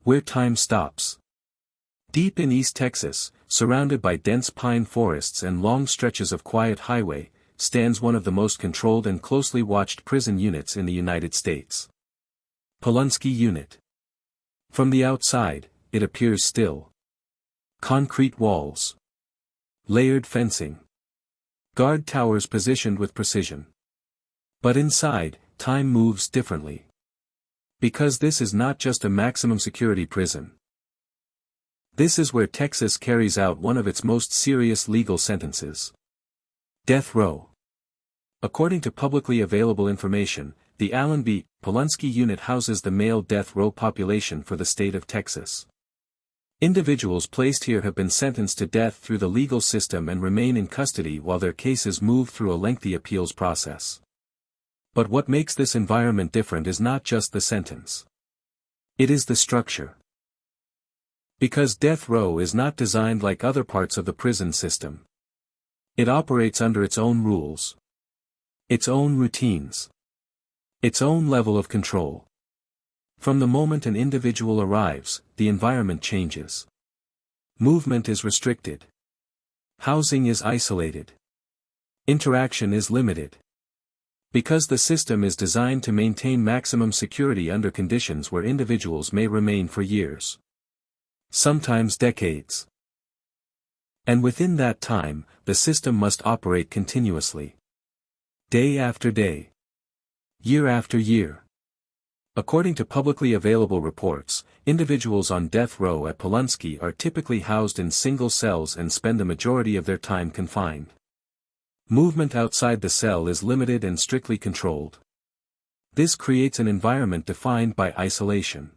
Where time stops. Deep in East Texas, surrounded by dense pine forests and long stretches of quiet highway, stands one of the most controlled and closely watched prison units in the United States. Polunsky Unit. From the outside, it appears still. Concrete walls. Layered fencing. Guard towers positioned with precision. But inside, time moves differently. Because this is not just a maximum security prison. This is where Texas carries out one of its most serious legal sentences. Death row. According to publicly available information, the Allen B. Polunsky Unit houses the male death row population for the state of Texas. Individuals placed here have been sentenced to death through the legal system and remain in custody while their cases move through a lengthy appeals process. But what makes this environment different is not just the sentence. It is the structure. Because death row is not designed like other parts of the prison system. It operates under its own rules. Its own routines. Its own level of control. From the moment an individual arrives, the environment changes. Movement is restricted. Housing is isolated. Interaction is limited. Because the system is designed to maintain maximum security under conditions where individuals may remain for years. Sometimes decades. And within that time, the system must operate continuously. Day after day. Year after year. According to publicly available reports, individuals on death row at Polunsky are typically housed in single cells and spend the majority of their time confined. Movement outside the cell is limited and strictly controlled. This creates an environment defined by isolation.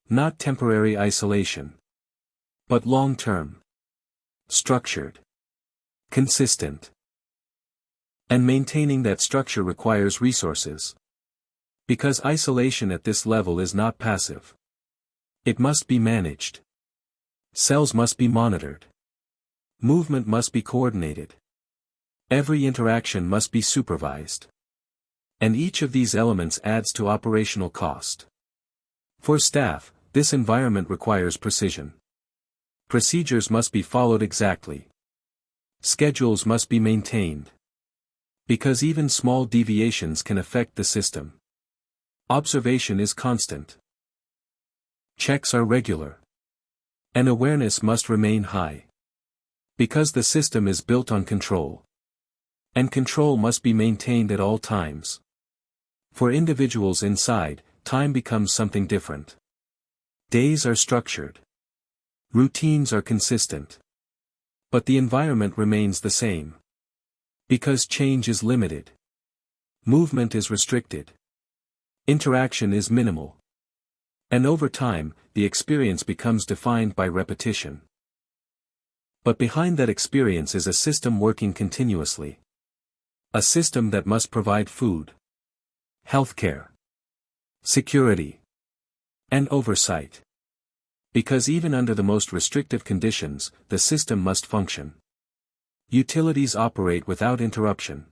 Not temporary isolation. But long-term. Structured. Consistent. And maintaining that structure requires resources. Because isolation at this level is not passive. It must be managed. Cells must be monitored. Movement must be coordinated. Every interaction must be supervised. And each of these elements adds to operational cost. For staff, this environment requires precision. Procedures must be followed exactly. Schedules must be maintained. Because even small deviations can affect the system. Observation is constant. Checks are regular. And awareness must remain high. Because the system is built on control. And control must be maintained at all times. For individuals inside, time becomes something different. Days are structured. Routines are consistent. But the environment remains the same. Because change is limited. Movement is restricted. Interaction is minimal. And over time, the experience becomes defined by repetition. But behind that experience is a system working continuously. A system that must provide food, healthcare, security, and oversight. Because even under the most restrictive conditions, the system must function. Utilities operate without interruption.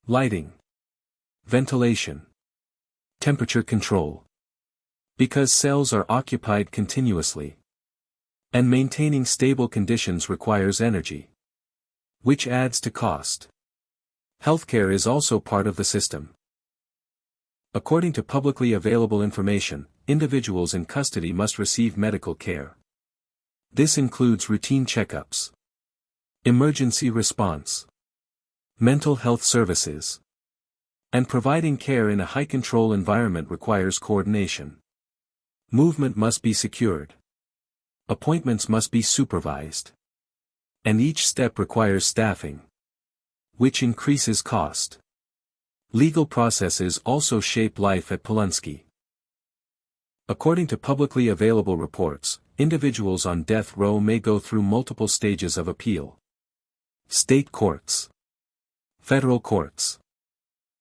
Lighting, ventilation, temperature control. Because cells are occupied continuously. And maintaining stable conditions requires energy. Which adds to cost. Healthcare is also part of the system. According to publicly available information, individuals in custody must receive medical care. This includes routine checkups, emergency response, mental health services. And providing care in a high-control environment requires coordination. Movement must be secured. Appointments must be supervised. And each step requires staffing, which increases cost. Legal processes also shape life at Polunsky. According to publicly available reports, individuals on death row may go through multiple stages of appeal. State courts. Federal courts.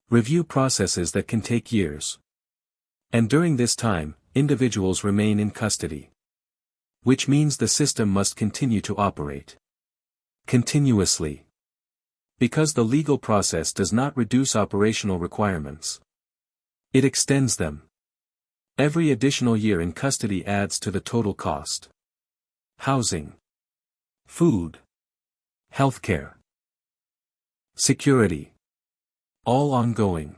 Review processes that can take years. And during this time, individuals remain in custody. Which means the system must continue to operate. Continuously. Because the legal process does not reduce operational requirements. It extends them. Every additional year in custody adds to the total cost. Housing, food, healthcare, security. All ongoing.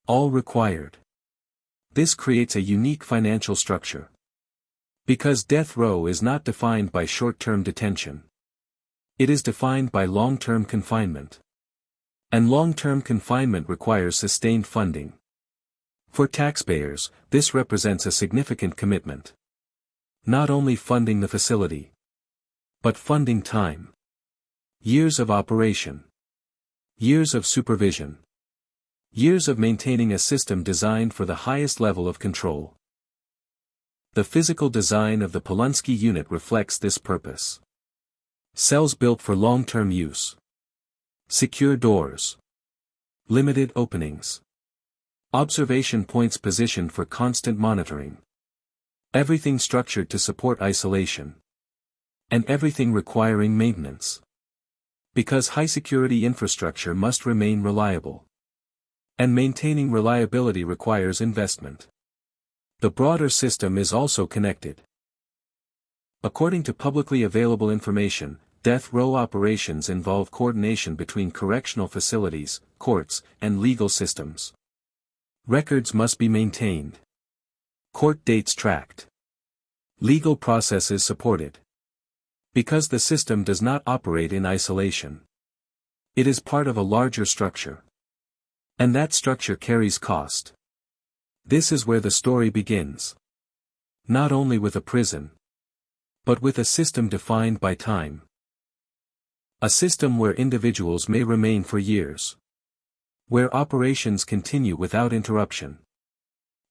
All required. This creates a unique financial structure. Because death row is not defined by short-term detention. It is defined by long-term confinement. And long-term confinement requires sustained funding. For taxpayers, this represents a significant commitment. Not only funding the facility, but funding time. Years of operation. Years of supervision. Years of maintaining a system designed for the highest level of control. The physical design of the Polunsky Unit reflects this purpose. Cells built for long-term use. Secure doors. Limited openings. Observation points positioned for constant monitoring. Everything structured to support isolation. And everything requiring maintenance. Because high-security infrastructure must remain reliable. And maintaining reliability requires investment. The broader system is also connected. According to publicly available information, death row operations involve coordination between correctional facilities, courts, and legal systems. Records must be maintained. Court dates tracked. Legal processes supported. Because the system does not operate in isolation. It is part of a larger structure. And that structure carries cost. This is where the story begins. Not only with a prison, but with a system defined by time. A system where individuals may remain for years. Where operations continue without interruption.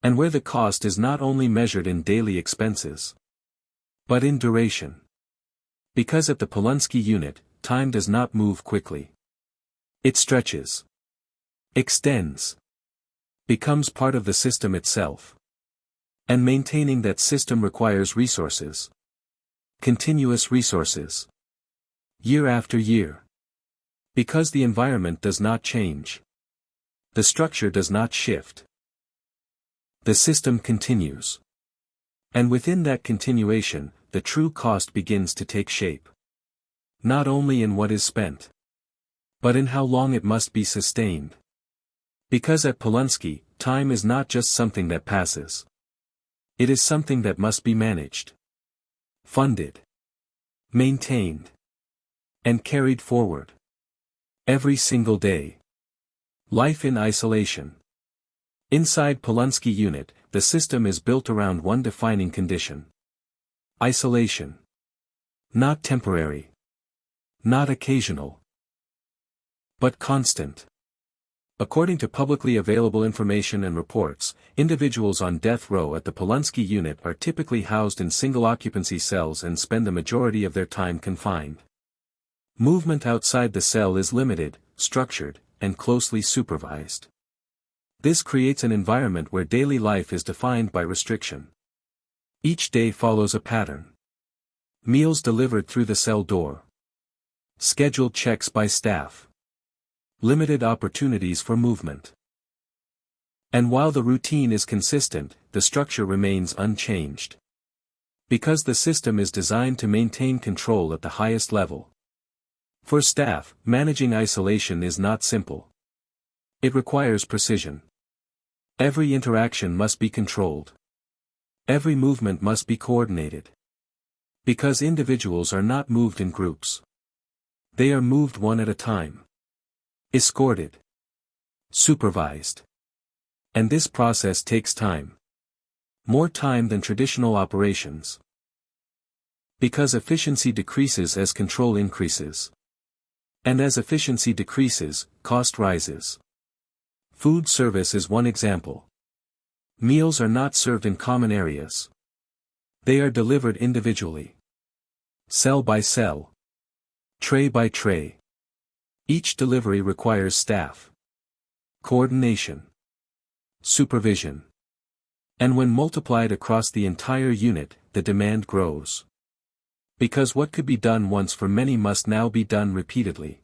And where the cost is not only measured in daily expenses, but in duration. Because at the Polunsky Unit, time does not move quickly. It stretches. Extends. Becomes part of the system itself. And maintaining that system requires resources. Continuous resources. Year after year. Because the environment does not change. The structure does not shift. The system continues. And within that continuation, the true cost begins to take shape. Not only in what is spent, but in how long it must be sustained. Because at Polunsky, time is not just something that passes. It is something that must be managed, funded, maintained, and carried forward. Every single day. Life in isolation. Inside Polunsky Unit, the system is built around one defining condition. Isolation. Not temporary. Not occasional. But constant. According to publicly available information and reports, individuals on death row at the Polunsky Unit are typically housed in single-occupancy cells and spend the majority of their time confined. Movement outside the cell is limited, structured, and closely supervised. This creates an environment where daily life is defined by restriction. Each day follows a pattern. Meals delivered through the cell door. Scheduled checks by staff. Limited opportunities for movement. And while the routine is consistent, the structure remains unchanged. Because the system is designed to maintain control at the highest level. For staff, managing isolation is not simple. It requires precision. Every interaction must be controlled. Every movement must be coordinated. Because individuals are not moved in groups. They are moved one at a time. Escorted. Supervised. And this process takes time. More time than traditional operations. Because efficiency decreases as control increases. And as efficiency decreases, cost rises. Food service is one example. Meals are not served in common areas. They are delivered individually. Cell by cell. Tray by tray. Each delivery requires staff. Coordination. Supervision. And when multiplied across the entire unit, the demand grows. Because what could be done once for many must now be done repeatedly.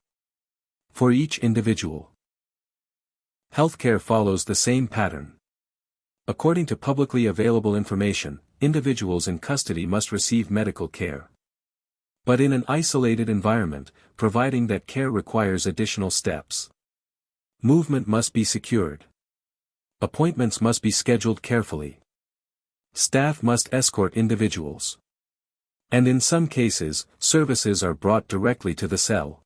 For each individual. Healthcare follows the same pattern. According to publicly available information, individuals in custody must receive medical care. But in an isolated environment, providing that care requires additional steps. Movement must be secured. Appointments must be scheduled carefully. Staff must escort individuals. And in some cases, services are brought directly to the cell.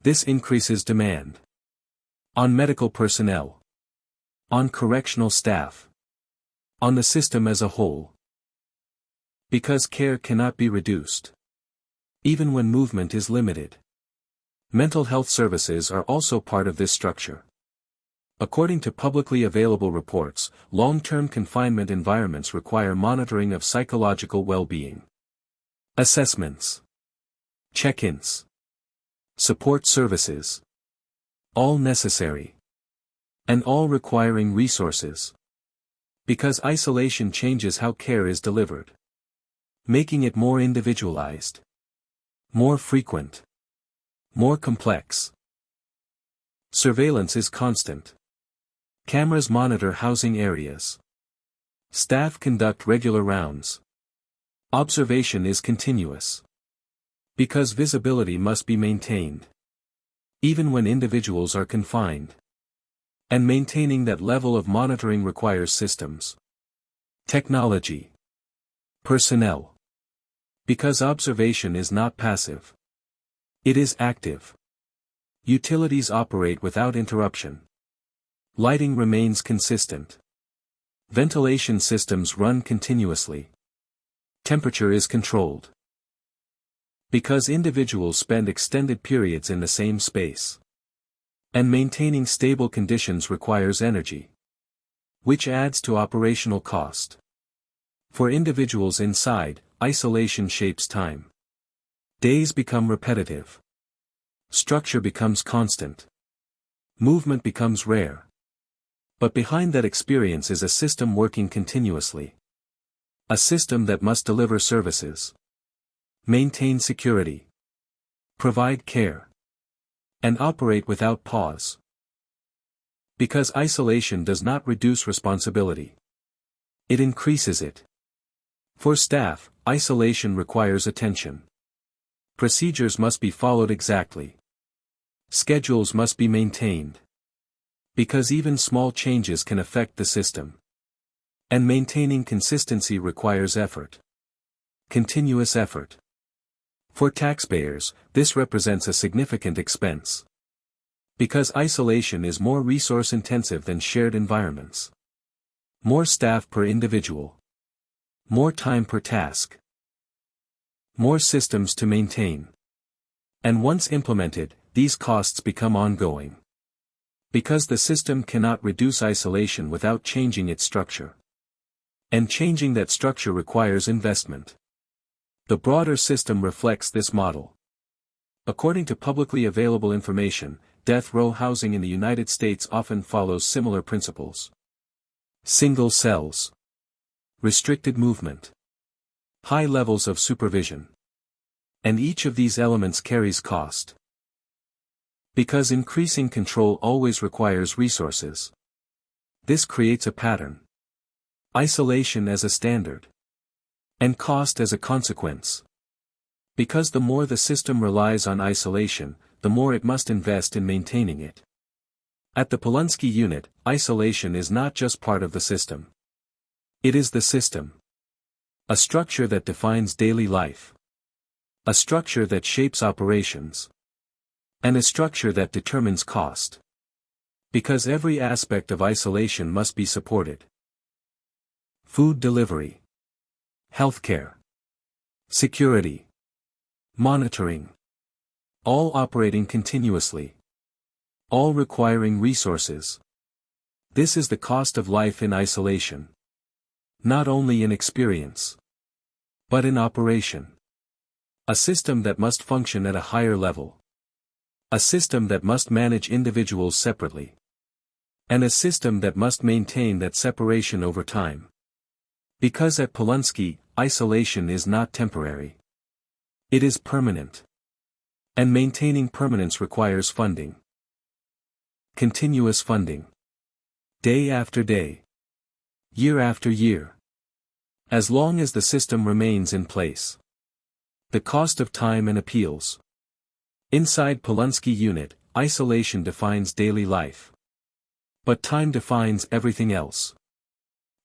This increases demand on medical personnel, on correctional staff, on the system as a whole. Because care cannot be reduced, even when movement is limited. Mental health services are also part of this structure. According to publicly available reports, long-term confinement environments require monitoring of psychological well-being. Assessments, check-ins, support services. All necessary. And all requiring resources. Because isolation changes how care is delivered, making it more individualized, more frequent, more complex. Surveillance is constant. Cameras monitor housing areas. Staff conduct regular rounds. Observation is continuous. Because visibility must be maintained, even when individuals are confined. And maintaining that level of monitoring requires systems, technology, personnel. Because observation is not passive. It is active. Utilities operate without interruption. Lighting remains consistent. Ventilation systems run continuously. Temperature is controlled. Because individuals spend extended periods in the same space. And maintaining stable conditions requires energy, which adds to operational cost. For individuals inside, isolation shapes time. Days become repetitive. Structure becomes constant. Movement becomes rare. But behind that experience is a system working continuously. A system that must deliver services, maintain security, provide care, and operate without pause. Because isolation does not reduce responsibility. It increases it. For staff, isolation requires attention. Procedures must be followed exactly. Schedules must be maintained. Because even small changes can affect the system. And maintaining consistency requires effort. Continuous effort. For taxpayers, this represents a significant expense. Because isolation is more resource-intensive than shared environments. More staff per individual. More time per task. More systems to maintain. And once implemented, these costs become ongoing. Because the system cannot reduce isolation without changing its structure. And changing that structure requires investment. The broader system reflects this model. According to publicly available information, death row housing in the United States often follows similar principles. Single cells. Restricted movement. High levels of supervision. And each of these elements carries cost. Because increasing control always requires resources. This creates a pattern. Isolation as a standard. And cost as a consequence. Because the more the system relies on isolation, the more it must invest in maintaining it. At the Polunsky Unit, isolation is not just part of the system. It is the system. A structure that defines daily life. A structure that shapes operations. And a structure that determines cost. Because every aspect of isolation must be supported. Food delivery. Healthcare. Security. Monitoring. All operating continuously. All requiring resources. This is the cost of life in isolation. Not only in experience, but in operation. A system that must function at a higher level. A system that must manage individuals separately. And a system that must maintain that separation over time. Because at Polunsky, isolation is not temporary. It is permanent. And maintaining permanence requires funding. Continuous funding. Day after day. year after year. As long as the system remains in place. The cost of time and appeals. Inside Polunsky Unit, isolation defines daily life. But time defines everything else.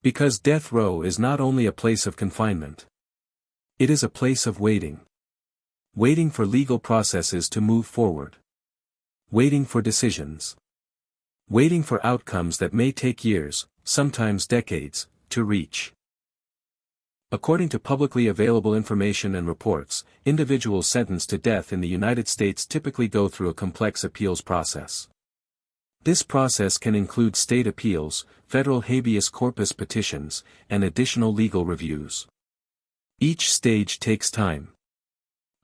Because death row is not only a place of confinement. It is a place of waiting. Waiting for legal processes to move forward. Waiting for decisions. Waiting for outcomes that may take years, sometimes decades, to reach. According to publicly available information and reports, individuals sentenced to death in the United States typically go through a complex appeals process. This process can include state appeals, federal habeas corpus petitions, and additional legal reviews. Each stage takes time.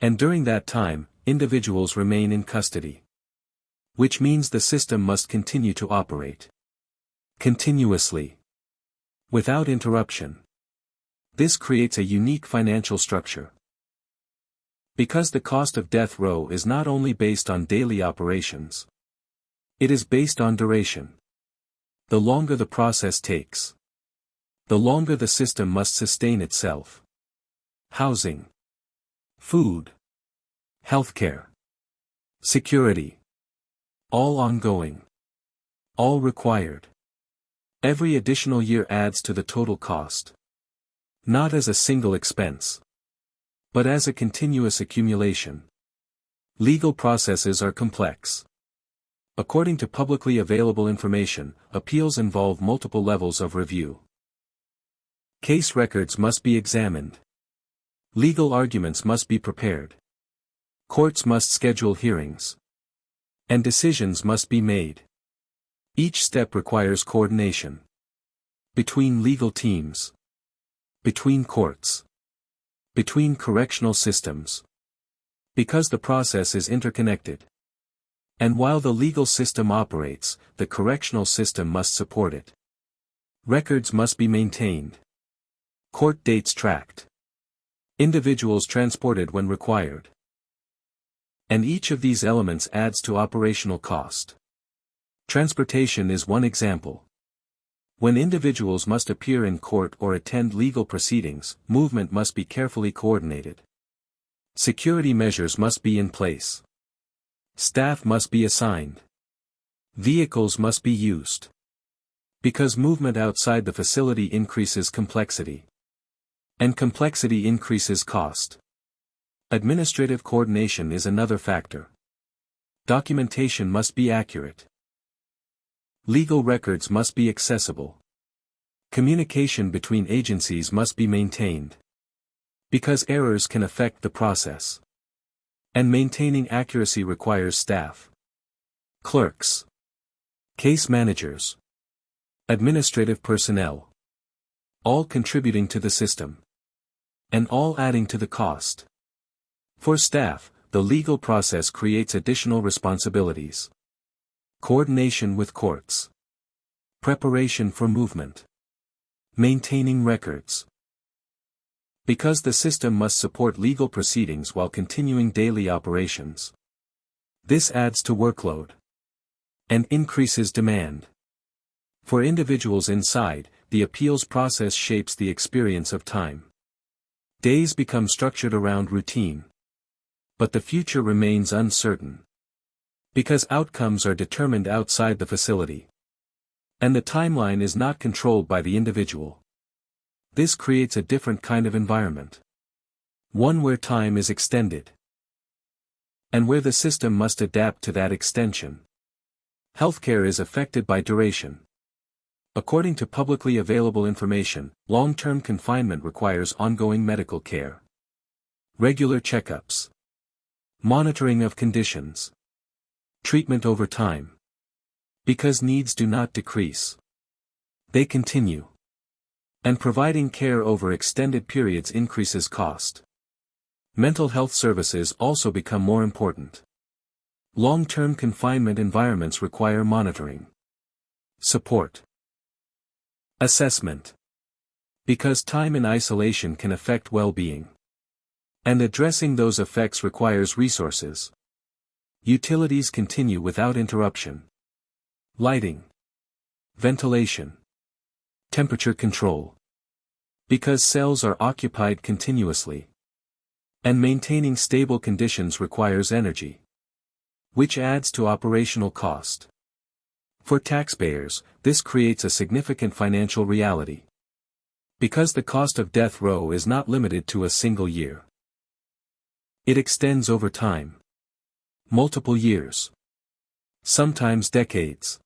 And during that time, individuals remain in custody. Which means the system must continue to operate. Continuously. Without interruption. This creates a unique financial structure. Because the cost of death row is not only based on daily operations. It is based on duration. The longer the process takes. The longer the system must sustain itself. Housing. Food. Healthcare. Security. All ongoing. All required. Every additional year adds to the total cost. Not as a single expense. But as a continuous accumulation. Legal processes are complex. According to publicly available information, appeals involve multiple levels of review. Case records must be examined. Legal arguments must be prepared. Courts must schedule hearings. And decisions must be made. Each step requires coordination. Between legal teams. Between courts. Between correctional systems. Because the process is interconnected. And while the legal system operates, the correctional system must support it. Records must be maintained. Court dates tracked. Individuals transported when required. And each of these elements adds to operational cost. Transportation is one example. When individuals must appear in court or attend legal proceedings, movement must be carefully coordinated. Security measures must be in place. Staff must be assigned. Vehicles must be used. Because movement outside the facility increases complexity. And complexity increases cost. Administrative coordination is another factor. Documentation must be accurate. Legal records must be accessible. Communication between agencies must be maintained. Because errors can affect the process. And maintaining accuracy requires staff. Clerks. Case managers. Administrative personnel. All contributing to the system. And all adding to the cost. For staff, the legal process creates additional responsibilities. Coordination with courts. Preparation for movement. Maintaining records. Because the system must support legal proceedings while continuing daily operations. This adds to workload. And increases demand. For individuals inside, the appeals process shapes the experience of time. Days become structured around routine. But the future remains uncertain. Because outcomes are determined outside the facility. And the timeline is not controlled by the individual. This creates a different kind of environment. One where time is extended. And where the system must adapt to that extension. Healthcare is affected by duration. According to publicly available information, long-term confinement requires ongoing medical care. Regular checkups. Monitoring of conditions. Treatment over time. Because needs do not decrease. They continue. And providing care over extended periods increases cost. Mental health services also become more important. Long-term confinement environments require monitoring. Support. Assessment. Because time in isolation can affect well-being. And addressing those effects requires resources. Utilities continue without interruption. Lighting. Ventilation. Temperature control. Because cells are occupied continuously. And maintaining stable conditions requires energy, which adds to operational cost. For taxpayers, this creates a significant financial reality. Because the cost of death row is not limited to a single year. It extends over time. Multiple years. Sometimes decades.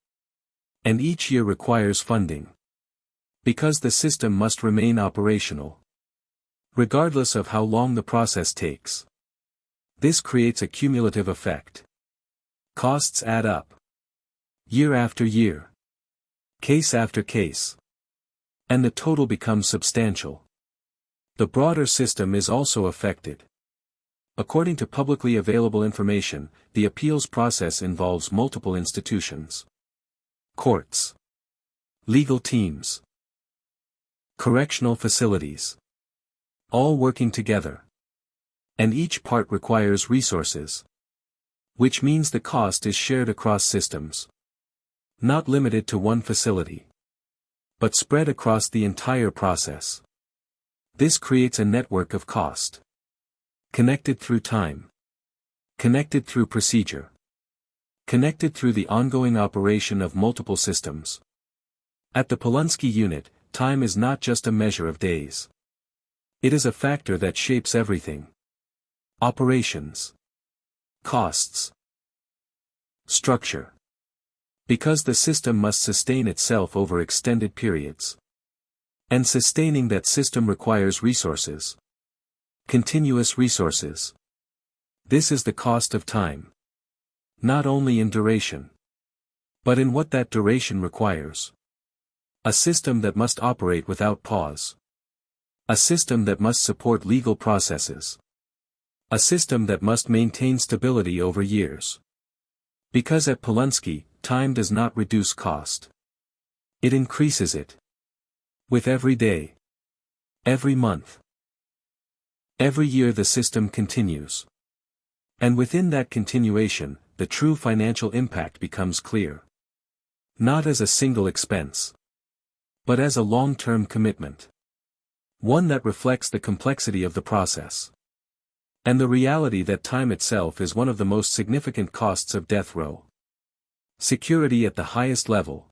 And each year requires funding. Because the system must remain operational. Regardless of how long the process takes. This creates a cumulative effect. Costs add up. Year after year. Case after case. And the total becomes substantial. The broader system is also affected. According to publicly available information, the appeals process involves multiple institutions. Courts. Legal teams. Correctional facilities. All working together. And each part requires resources. Which means the cost is shared across systems. Not limited to one facility. But spread across the entire process. This creates a network of cost. Connected through time. Connected through procedure. Connected through the ongoing operation of multiple systems. At the Polunsky Unit, time is not just a measure of days. It is a factor that shapes everything. Operations. Costs. Structure. Because the system must sustain itself over extended periods. And sustaining that system requires resources. Continuous resources. This is the cost of time. Not only in duration. But in what that duration requires. A system that must operate without pause. A system that must support legal processes. A system that must maintain stability over years. Because at Polunsky, time does not reduce cost. It increases it. With every day. Every month. Every year the system continues. And within that continuation, the true financial impact becomes clear. Not as a single expense. But as a long-term commitment. One that reflects the complexity of the process. And the reality that time itself is one of the most significant costs of death row. Security at the highest level.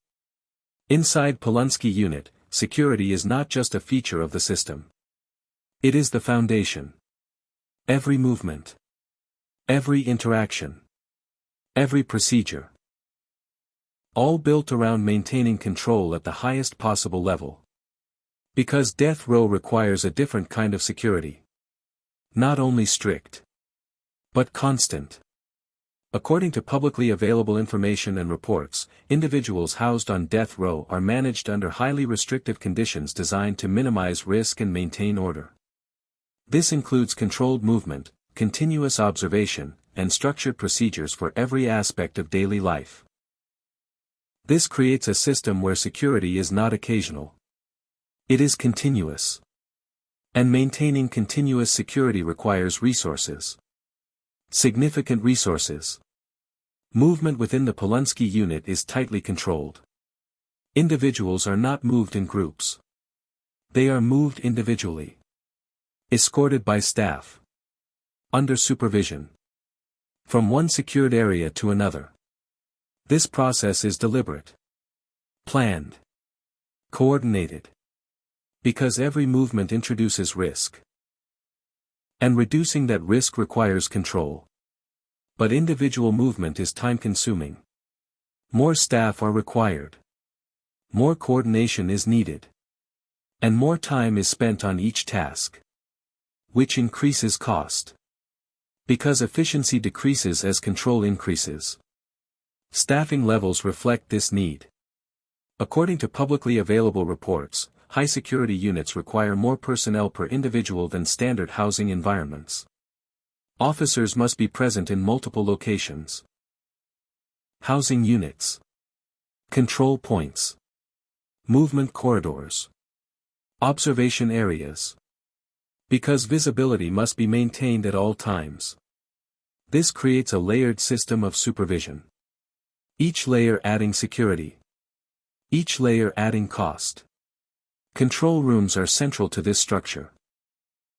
Inside Polunsky Unit, security is not just a feature of the system. It is the foundation. Every movement. Every interaction. Every procedure. All built around maintaining control at the highest possible level. Because death row requires a different kind of security. Not only strict. But constant. According to publicly available information and reports, individuals housed on death row are managed under highly restrictive conditions designed to minimize risk and maintain order. This includes controlled movement, continuous observation, and structured procedures for every aspect of daily life. This creates a system where security is not occasional. It is continuous. And maintaining continuous security requires resources. Significant resources. Movement within the Polunsky Unit is tightly controlled. Individuals are not moved in groups. They are moved individually. Escorted by staff. Under supervision. From one secured area to another. This process is deliberate. Planned. Coordinated. Because every movement introduces risk. And reducing that risk requires control. But individual movement is time-consuming. More staff are required. More coordination is needed. And more time is spent on each task. Which increases cost. Because efficiency decreases as control increases. Staffing levels reflect this need. According to publicly available reports, high-security units require more personnel per individual than standard housing environments. Officers must be present in multiple locations. Housing units. Control points. Movement corridors. Observation areas. Because visibility must be maintained at all times. This creates a layered system of supervision. Each layer adding security. Each layer adding cost. Control rooms are central to this structure.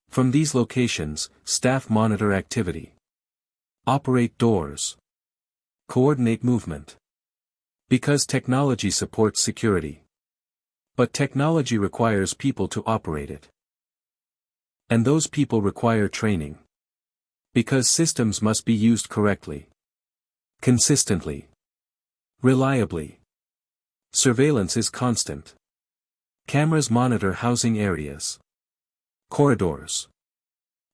From these locations, staff monitor activity, operate doors, coordinate movement. Because technology supports security. But technology requires people to operate it. And those people require training. Because systems must be used correctly, consistently, reliably. Surveillance is constant. Cameras monitor housing areas, corridors,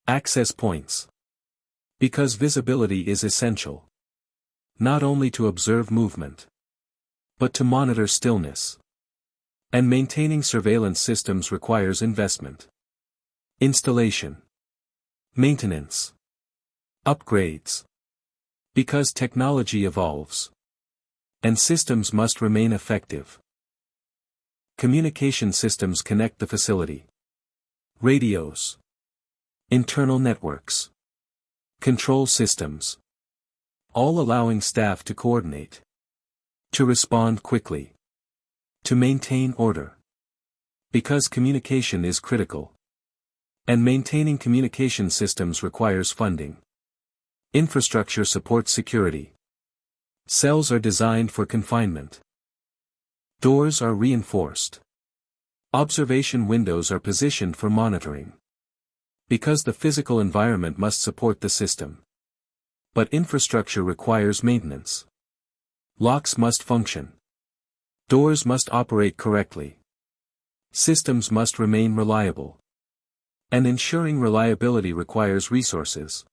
access points. Because visibility is essential. Not only to observe movement, but to monitor stillness. And maintaining surveillance systems requires investment, installation, maintenance, upgrades. Because technology evolves. And systems must remain effective. Communication systems connect the facility. Radios. Internal networks. Control systems. All allowing staff to coordinate. To respond quickly. To maintain order. Because communication is critical. And maintaining communication systems requires funding. Infrastructure supports security. Cells are designed for confinement. Doors are reinforced. Observation windows are positioned for monitoring. Because the physical environment must support the system. But infrastructure requires maintenance. Locks must function. Doors must operate correctly. Systems must remain reliable. And ensuring reliability requires resources.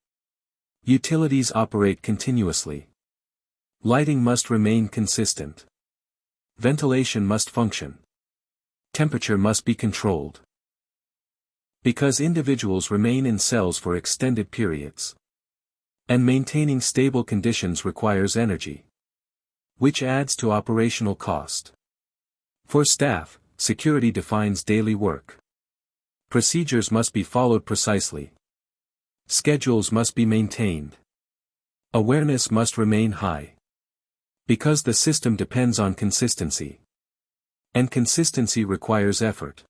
Utilities operate continuously. Lighting must remain consistent. Ventilation must function. Temperature must be controlled. Because individuals remain in cells for extended periods. And maintaining stable conditions requires energy, which adds to operational cost. For staff, security defines daily work. Procedures must be followed precisely. Schedules must be maintained. Awareness must remain high. Because the system depends on consistency. And consistency requires effort.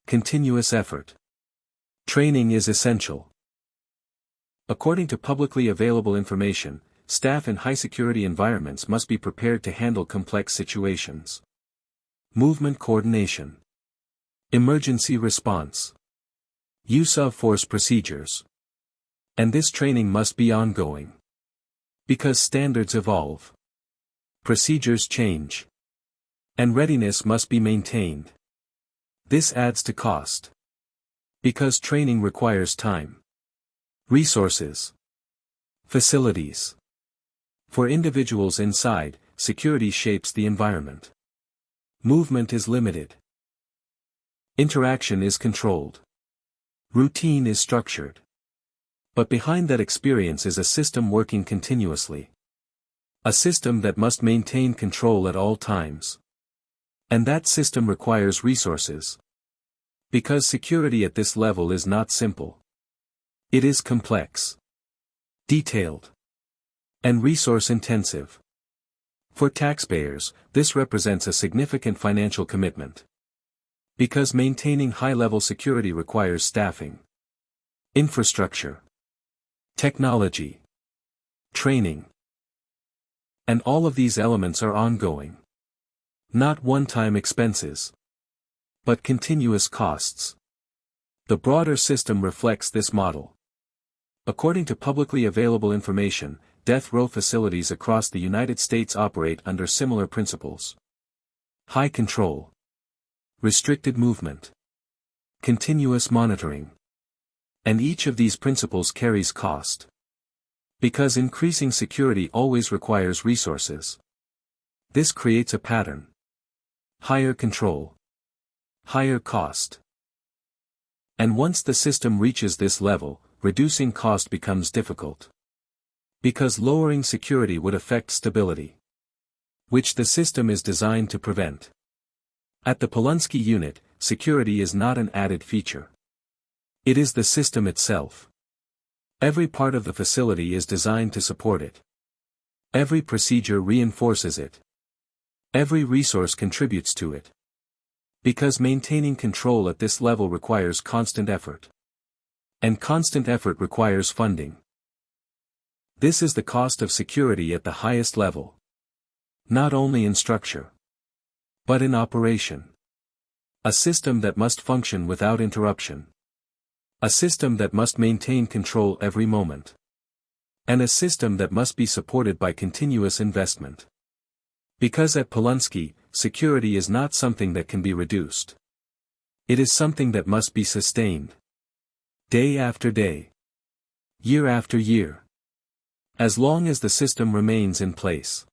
Continuous effort. Training is essential. According to publicly available information, staff in high-security environments must be prepared to handle complex situations. Movement coordination. Emergency response. Use of force procedures. And this training must be ongoing. Because standards evolve. Procedures change. And readiness must be maintained. This adds to cost. Because training requires time. Resources. Facilities. For individuals inside, security shapes the environment. Movement is limited. Interaction is controlled. Routine is structured. But behind that experience is a system working continuously. A system that must maintain control at all times. And that system requires resources. Because security at this level is not simple. It is complex, detailed, and resource-intensive. For taxpayers, this represents a significant financial commitment. Because maintaining high-level security requires staffing, infrastructure, technology, training. And all of these elements are ongoing. Not one-time expenses, but continuous costs. The broader system reflects this model. According to publicly available information, death row facilities across the United States operate under similar principles. High control. Restricted movement. Continuous monitoring. And each of these principles carries cost. Because increasing security always requires resources. This creates a pattern. Higher control. Higher cost. And once the system reaches this level, reducing cost becomes difficult. Because lowering security would affect stability, which the system is designed to prevent. At the Polunsky Unit, security is not an added feature. It is the system itself. Every part of the facility is designed to support it. Every procedure reinforces it. Every resource contributes to it. Because maintaining control at this level requires constant effort. And constant effort requires funding. This is the cost of security at the highest level. Not only in structure, but in operation. A system that must function without interruption. A system that must maintain control every moment. And a system that must be supported by continuous investment. Because at Polunsky, security is not something that can be reduced. It is something that must be sustained. Day after day. Year after year. As long as the system remains in place.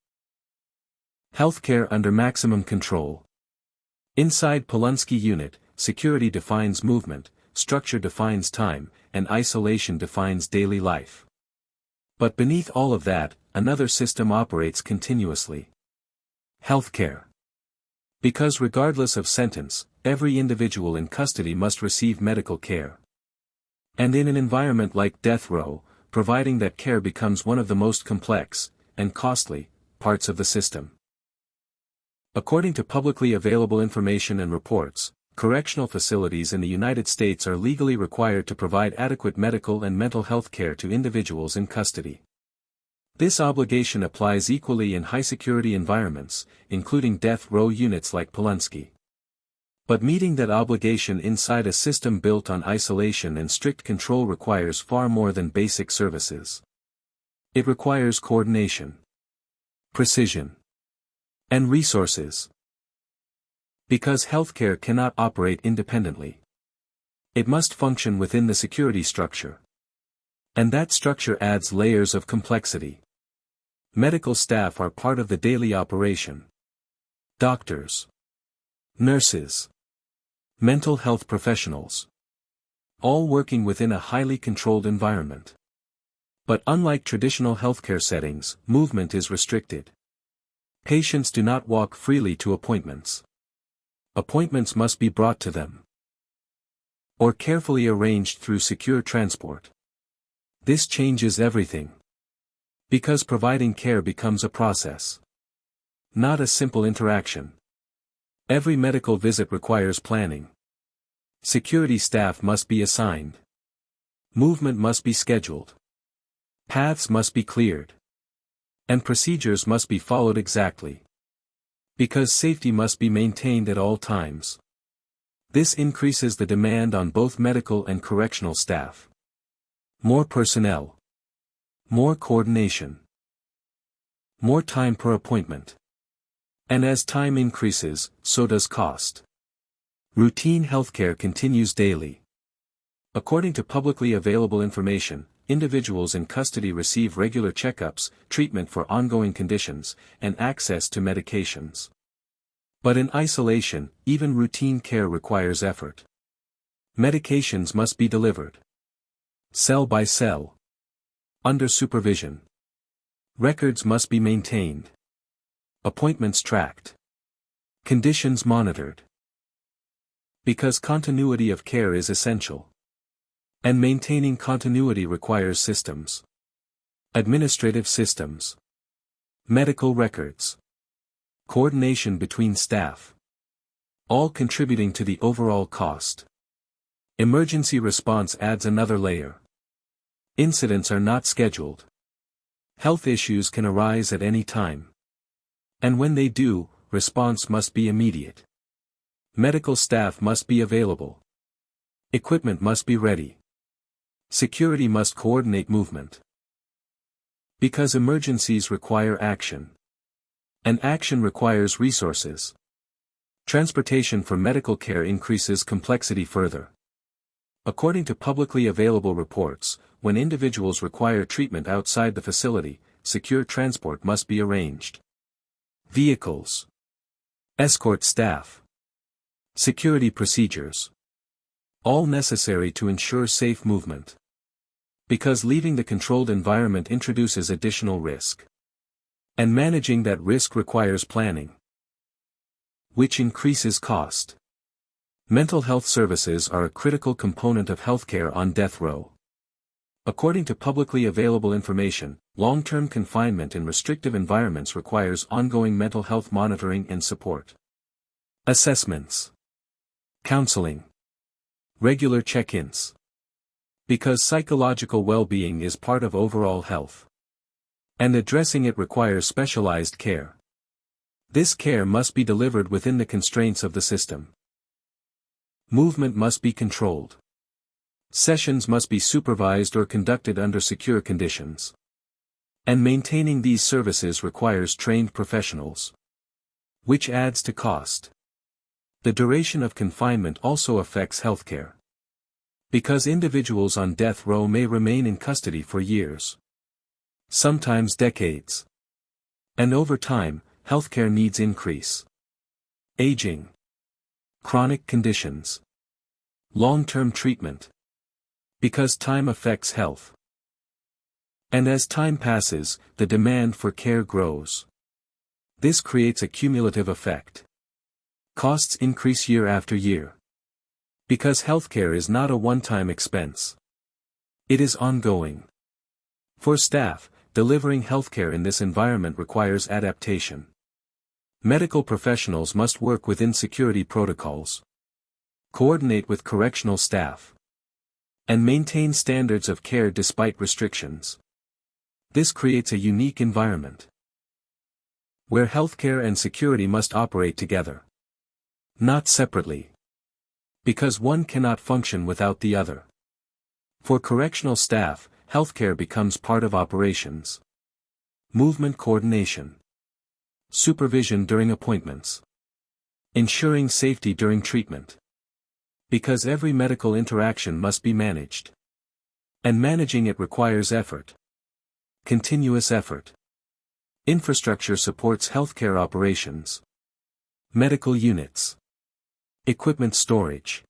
Healthcare under maximum control. Inside Polunsky Unit, security defines movement, structure defines time, and isolation defines daily life. But beneath all of that, another system operates continuously. Healthcare. Because regardless of sentence, every individual in custody must receive medical care. And in an environment like death row, providing that care becomes one of the most complex, and costly, parts of the system. According to publicly available information and reports, correctional facilities in the United States are legally required to provide adequate medical and mental health care to individuals in custody. This obligation applies equally in high-security environments, including death row units like Polunsky. But meeting that obligation inside a system built on isolation and strict control requires far more than basic services. It requires coordination, precision, and resources. Because healthcare cannot operate independently. It must function within the security structure. And that structure adds layers of complexity. Medical staff are part of the daily operation. Doctors, nurses, mental health professionals. All working within a highly controlled environment. But unlike traditional healthcare settings, movement is restricted. Patients do not walk freely to appointments. Appointments must be brought to them. Or carefully arranged through secure transport. This changes everything. Because providing care becomes a process. Not a simple interaction. Every medical visit requires planning. Security staff must be assigned. Movement must be scheduled. Paths must be cleared. And procedures must be followed exactly. Because safety must be maintained at all times. This increases the demand on both medical and correctional staff. More personnel. More coordination. More time per appointment. And as time increases, so does cost. Routine healthcare continues daily. According to publicly available information, individuals in custody receive regular checkups, treatment for ongoing conditions, and access to medications. But in isolation, even routine care requires effort. Medications must be delivered. Cell by cell. Under supervision. Records must be maintained. Appointments tracked. Conditions monitored. Because continuity of care is essential. And maintaining continuity requires systems. Administrative systems. Medical records. Coordination between staff. All contributing to the overall cost. Emergency response adds another layer. Incidents are not scheduled. Health issues can arise at any time. And when they do, response must be immediate. Medical staff must be available. Equipment must be ready. Security must coordinate movement. Because emergencies require action. And action requires resources. Transportation for medical care increases complexity further. According to publicly available reports, when individuals require treatment outside the facility, secure transport must be arranged. Vehicles. Escort staff. Security procedures. All necessary to ensure safe movement. Because leaving the controlled environment introduces additional risk. And managing that risk requires planning. Which increases cost. Mental health services are a critical component of healthcare on death row. According to publicly available information, long-term confinement in restrictive environments requires ongoing mental health monitoring and support. Assessments. Counseling. Regular check-ins. Because psychological well-being is part of overall health. And addressing it requires specialized care. This care must be delivered within the constraints of the system. Movement must be controlled. Sessions must be supervised or conducted under secure conditions. And maintaining these services requires trained professionals. Which adds to cost. The duration of confinement also affects healthcare. Because individuals on death row may remain in custody for years. Sometimes decades. And over time, healthcare needs increase. Aging. Chronic conditions. Long-term treatment. Because time affects health. And as time passes, the demand for care grows. This creates a cumulative effect. Costs increase year after year. Because healthcare is not a one-time expense. It is ongoing. For staff, delivering healthcare in this environment requires adaptation. Medical professionals must work within security protocols. Coordinate with correctional staff. And maintain standards of care despite restrictions. This creates a unique environment. Where healthcare and security must operate together. Not separately. Because one cannot function without the other. For correctional staff, healthcare becomes part of operations. Movement coordination. Supervision during appointments. Ensuring safety during treatment. Because every medical interaction must be managed. And managing it requires effort. Continuous effort. Infrastructure supports healthcare operations. Medical units. Equipment storage.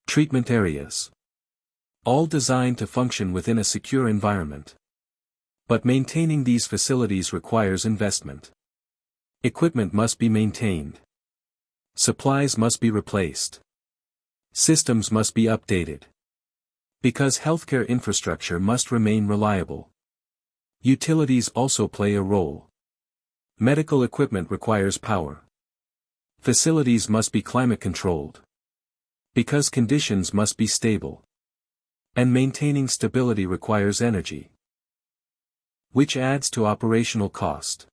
Treatment areas. All designed to function within a secure environment. But maintaining these facilities requires investment. Equipment must be maintained. Supplies must be replaced. Systems must be updated. Because healthcare infrastructure must remain reliable. Utilities also play a role. Medical equipment requires power. Facilities must be climate controlled. Because conditions must be stable. And maintaining stability requires energy. Which adds to operational cost.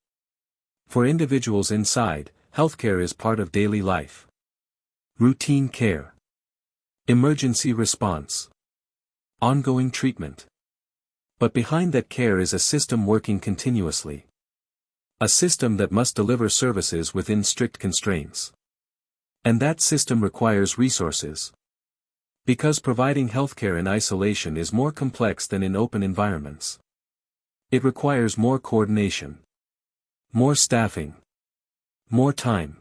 For individuals inside, healthcare is part of daily life. Routine care. Emergency response. Ongoing treatment. But behind that care is a system working continuously. A system that must deliver services within strict constraints. And that system requires resources. Because providing healthcare in isolation is more complex than in open environments. It requires more coordination. More staffing. More time.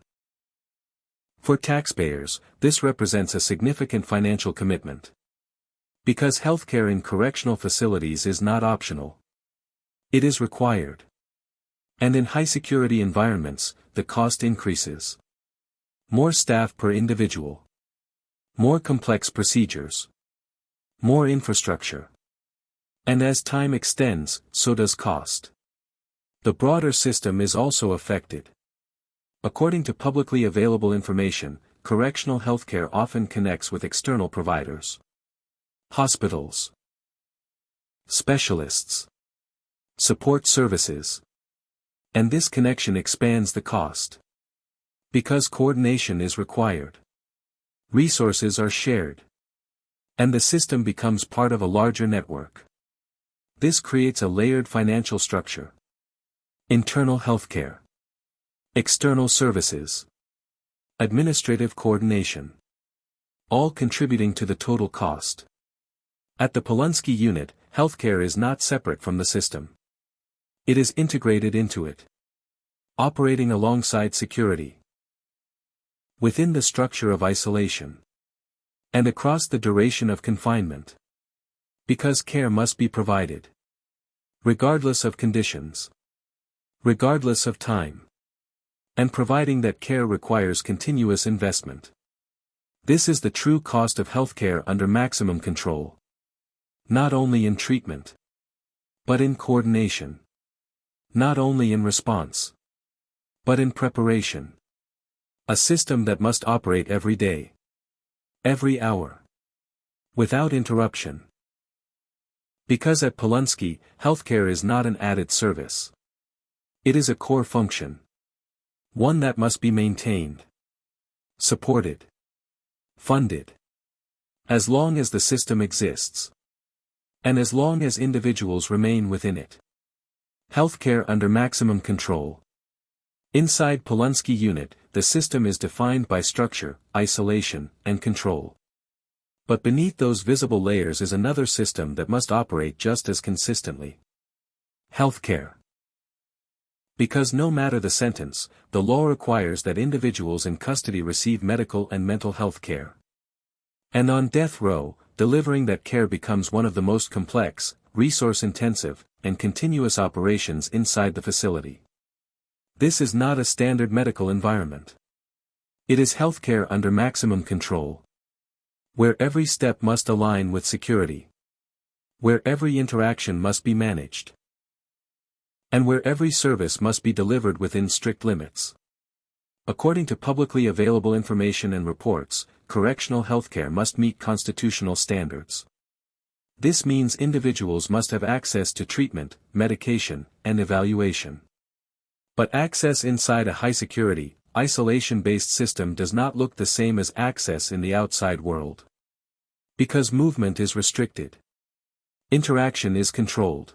For taxpayers, this represents a significant financial commitment. Because healthcare in correctional facilities is not optional. It is required. And in high-security environments, the cost increases. More staff per individual. More complex procedures. More infrastructure. And as time extends, so does cost. The broader system is also affected. According to publicly available information, correctional healthcare often connects with external providers. Hospitals. Specialists. Support services. And this connection expands the cost. Because coordination is required. Resources are shared. And the system becomes part of a larger network. This creates a layered financial structure. Internal healthcare. External services. Administrative coordination. All contributing to the total cost. At the Polunsky Unit, healthcare is not separate from the system. It is integrated into it. Operating alongside security. Within the structure of isolation. And across the duration of confinement. Because care must be provided. Regardless of conditions. Regardless of time. And providing that care requires continuous investment. This is the true cost of healthcare under maximum control. Not only in treatment. But in coordination. Not only in response. But in preparation. A system that must operate every day. Every hour. Without interruption. Because at Polunsky, healthcare is not an added service. It is a core function. One that must be maintained. Supported. Funded. As long as the system exists. And as long as individuals remain within it. Healthcare under maximum control. Inside Polunsky Unit, the system is defined by structure, isolation, and control. But beneath those visible layers is another system that must operate just as consistently. Healthcare. Because no matter the sentence, the law requires that individuals in custody receive medical and mental health care. And on death row, delivering that care becomes one of the most complex, resource-intensive, and continuous operations inside the facility. This is not a standard medical environment. It is healthcare under maximum control. Where every step must align with security. Where every interaction must be managed. And where every service must be delivered within strict limits. According to publicly available information and reports, correctional healthcare must meet constitutional standards. This means individuals must have access to treatment, medication, and evaluation. But access inside a high-security, isolation-based system does not look the same as access in the outside world. Because movement is restricted. Interaction is controlled.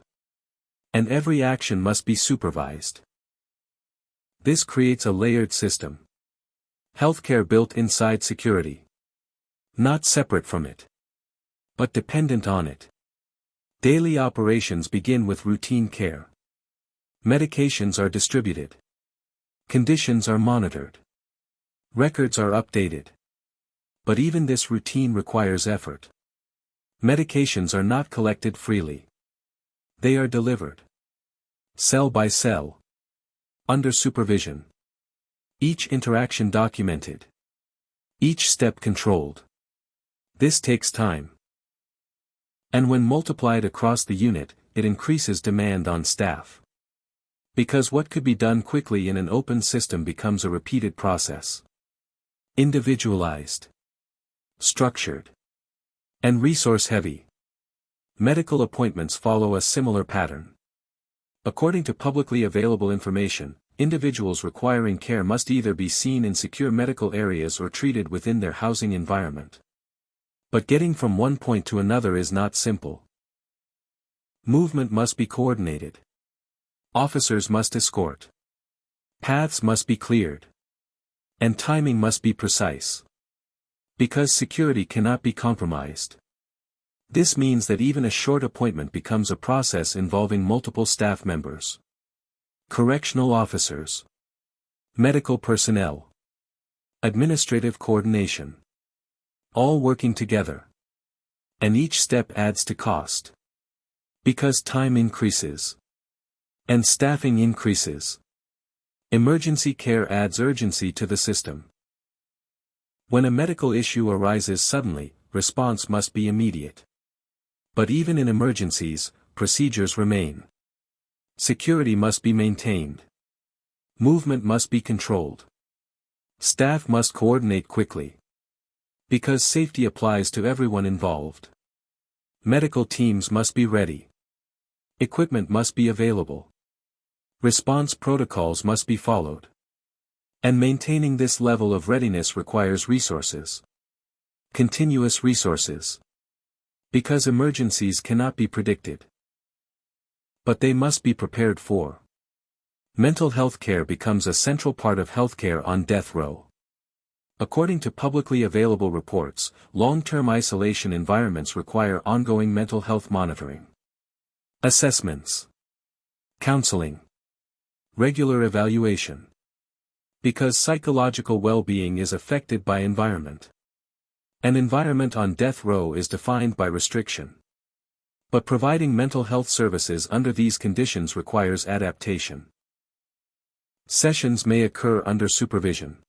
And every action must be supervised. This creates a layered system. Healthcare built inside security. Not separate from it. But dependent on it. Daily operations begin with routine care. Medications are distributed. Conditions are monitored. Records are updated. But even this routine requires effort. Medications are not collected freely. They are delivered. Cell by cell. Under supervision. Each interaction documented. Each step controlled. This takes time. And when multiplied across the unit, it increases demand on staff. Because what could be done quickly in an open system becomes a repeated process. Individualized. Structured. And resource-heavy. Medical appointments follow a similar pattern. According to publicly available information, individuals requiring care must either be seen in secure medical areas or treated within their housing environment. But getting from one point to another is not simple. Movement must be coordinated. Officers must escort. Paths must be cleared. And timing must be precise. Because security cannot be compromised. This means that even a short appointment becomes a process involving multiple staff members. Correctional officers. Medical personnel. Administrative coordination. All working together. And each step adds to cost. Because time increases. And staffing increases. Emergency care adds urgency to the system. When a medical issue arises suddenly, response must be immediate. But even in emergencies, procedures remain. Security must be maintained. Movement must be controlled. Staff must coordinate quickly. Because safety applies to everyone involved. Medical teams must be ready. Equipment must be available. Response protocols must be followed. And maintaining this level of readiness requires resources. Continuous resources. Because emergencies cannot be predicted. But they must be prepared for. Mental health care becomes a central part of healthcare on death row. According to publicly available reports, long-term isolation environments require ongoing mental health monitoring. Assessments. Counseling. Regular evaluation. Because psychological well-being is affected by environment. An environment on death row is defined by restriction. But providing mental health services under these conditions requires adaptation. Sessions may occur under supervision.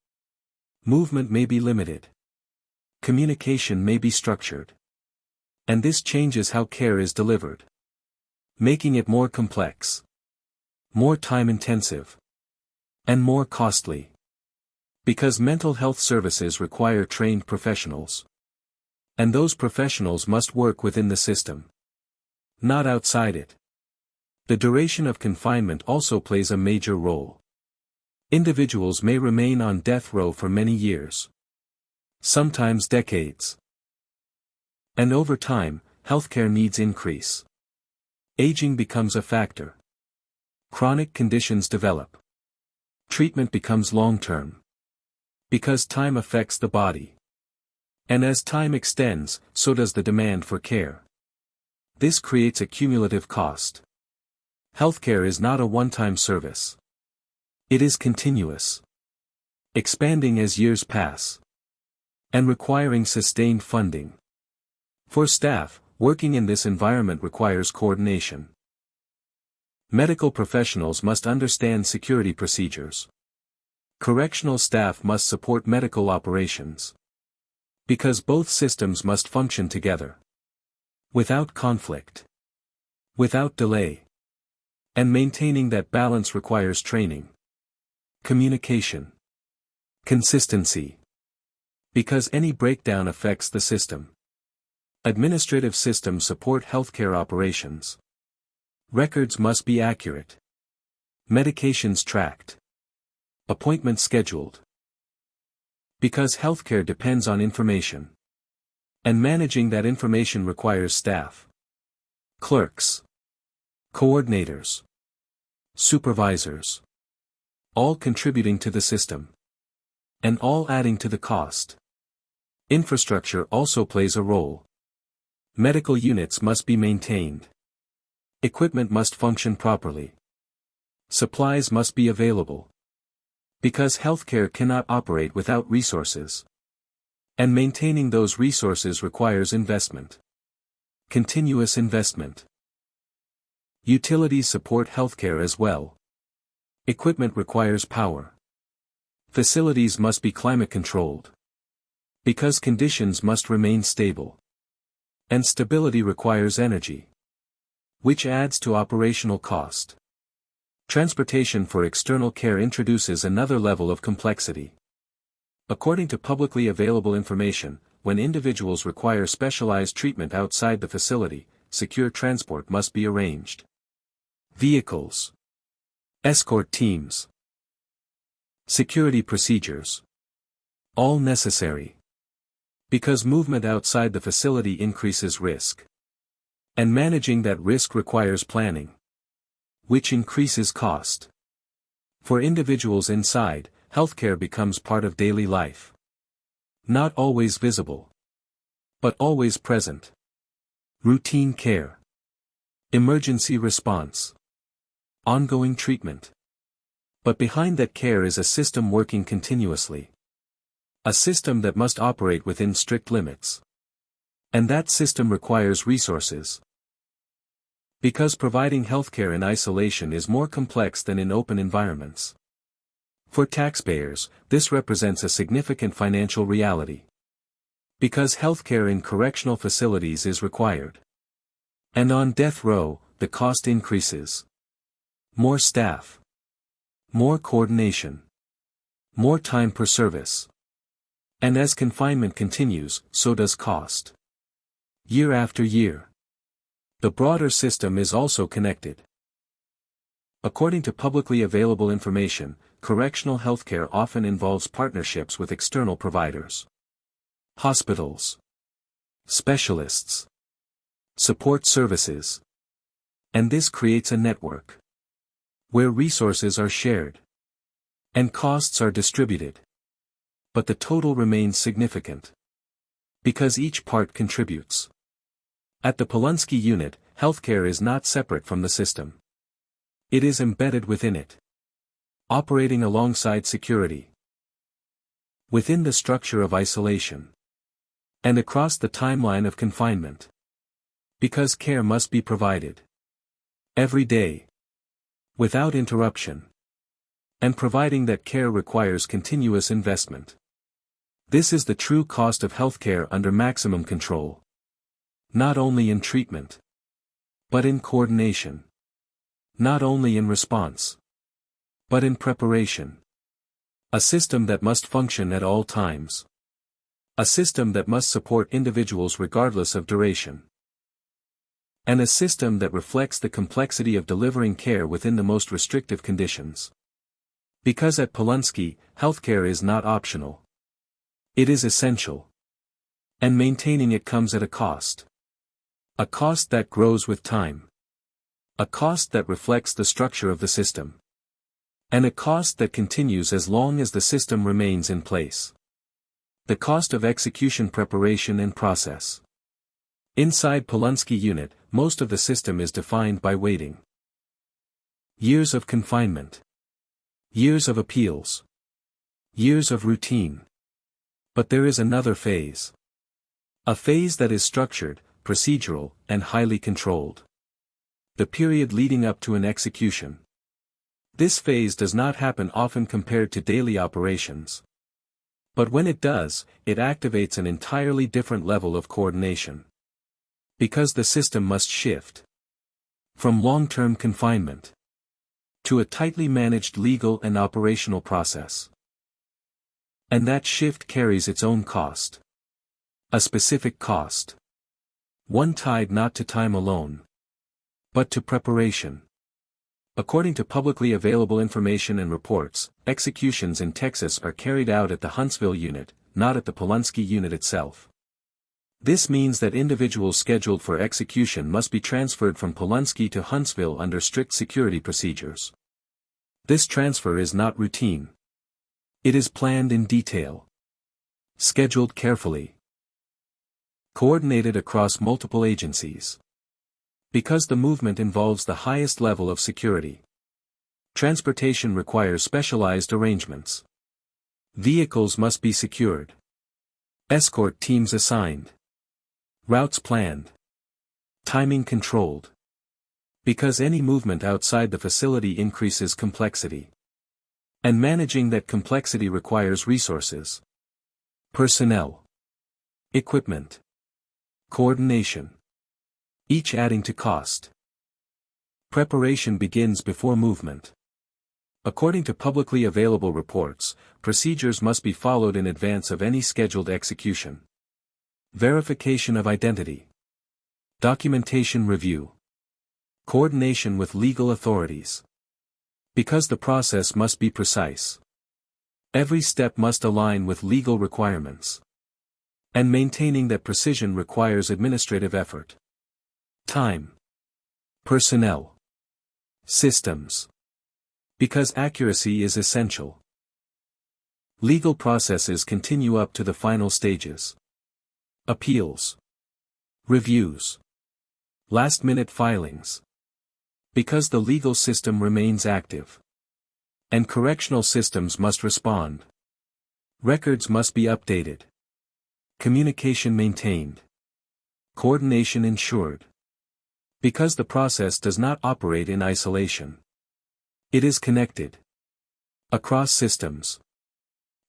Movement may be limited. Communication may be structured. And this changes how care is delivered. Making it more complex. More time-intensive. And more costly. Because mental health services require trained professionals. And those professionals must work within the system, not outside it. The duration of confinement also plays a major role. Individuals may remain on death row for many years, sometimes decades. And over time, healthcare needs increase. Aging becomes a factor. Chronic conditions develop. Treatment becomes long-term. Because time affects the body. And as time extends, so does the demand for care. This creates a cumulative cost. Healthcare is not a one-time service. It is continuous, expanding as years pass, and requiring sustained funding. For staff, working in this environment requires coordination. Medical professionals must understand security procedures. Correctional staff must support medical operations. Because both systems must function together. Without conflict. Without delay. And maintaining that balance requires training. Communication. Consistency. Because any breakdown affects the system. Administrative systems support healthcare operations. Records must be accurate. Medications tracked. Appointments scheduled. Because healthcare depends on information. And managing that information requires staff. Clerks. Coordinators. Supervisors. All contributing to the system. And all adding to the cost. Infrastructure also plays a role. Medical units must be maintained. Equipment must function properly. Supplies must be available. Because healthcare cannot operate without resources. And maintaining those resources requires investment. Continuous investment. Utilities support healthcare as well. Equipment requires power. Facilities must be climate controlled. Because conditions must remain stable. And stability requires energy. Which adds to operational cost. Transportation for external care introduces another level of complexity. According to publicly available information, when individuals require specialized treatment outside the facility, secure transport must be arranged. Vehicles. Escort teams. Security procedures. All necessary. Because movement outside the facility increases risk. And managing that risk requires planning. Which increases cost. For individuals inside, healthcare becomes part of daily life. Not always visible. But always present. Routine care. Emergency response. Ongoing treatment. But behind that care is a system working continuously. A system that must operate within strict limits. And that system requires resources. Because providing healthcare in isolation is more complex than in open environments. For taxpayers, this represents a significant financial reality. Because healthcare in correctional facilities is required. And on death row, the cost increases. More staff. More coordination. More time per service. And as confinement continues, so does cost. Year after year. The broader system is also connected. According to publicly available information, correctional healthcare often involves partnerships with external providers. Hospitals. Specialists. Support services. And this creates a network. Where resources are shared. And costs are distributed. But the total remains significant. Because each part contributes. At the Polunsky Unit, healthcare is not separate from the system. It is embedded within it. Operating alongside security. Within the structure of isolation. And across the timeline of confinement. Because care must be provided. Every day. Without interruption. And providing that care requires continuous investment. This is the true cost of healthcare under maximum control. Not only in treatment. But in coordination. Not only in response. But in preparation. A system that must function at all times. A system that must support individuals regardless of duration. And a system that reflects the complexity of delivering care within the most restrictive conditions. Because at Polunsky, healthcare is not optional. It is essential. And maintaining it comes at a cost. A cost that grows with time. A cost that reflects the structure of the system. And a cost that continues as long as the system remains in place. The cost of execution, preparation and process. Inside Polunsky Unit, most of the system is defined by waiting. Years of confinement. Years of appeals. Years of routine. But there is another phase. A phase that is structured, procedural, and highly controlled. The period leading up to an execution. This phase does not happen often compared to daily operations. But when it does, it activates an entirely different level of coordination. Because the system must shift from long-term confinement to a tightly managed legal and operational process. And that shift carries its own cost. A specific cost. One tied not to time alone, but to preparation. According to publicly available information and reports, executions in Texas are carried out at the Huntsville unit, not at the Polunsky unit itself. This means that individuals scheduled for execution must be transferred from Polunsky to Huntsville under strict security procedures. This transfer is not routine. It is planned in detail. Scheduled carefully. Coordinated across multiple agencies. Because the movement involves the highest level of security. Transportation requires specialized arrangements. Vehicles must be secured. Escort teams assigned. Routes planned. Timing controlled. Because any movement outside the facility increases complexity. And managing that complexity requires resources. Personnel. Equipment. Coordination. Each adding to cost. Preparation begins before movement. According to publicly available reports, procedures must be followed in advance of any scheduled execution. Verification of identity. Documentation review. Coordination with legal authorities. Because the process must be precise. Every step must align with legal requirements. And maintaining that precision requires administrative effort. Time. Personnel. Systems. Because accuracy is essential. Legal processes continue up to the final stages. Appeals. Reviews. Last-minute filings. Because the legal system remains active. And correctional systems must respond. Records must be updated. Communication maintained. Coordination ensured. Because the process does not operate in isolation. It is connected. Across systems.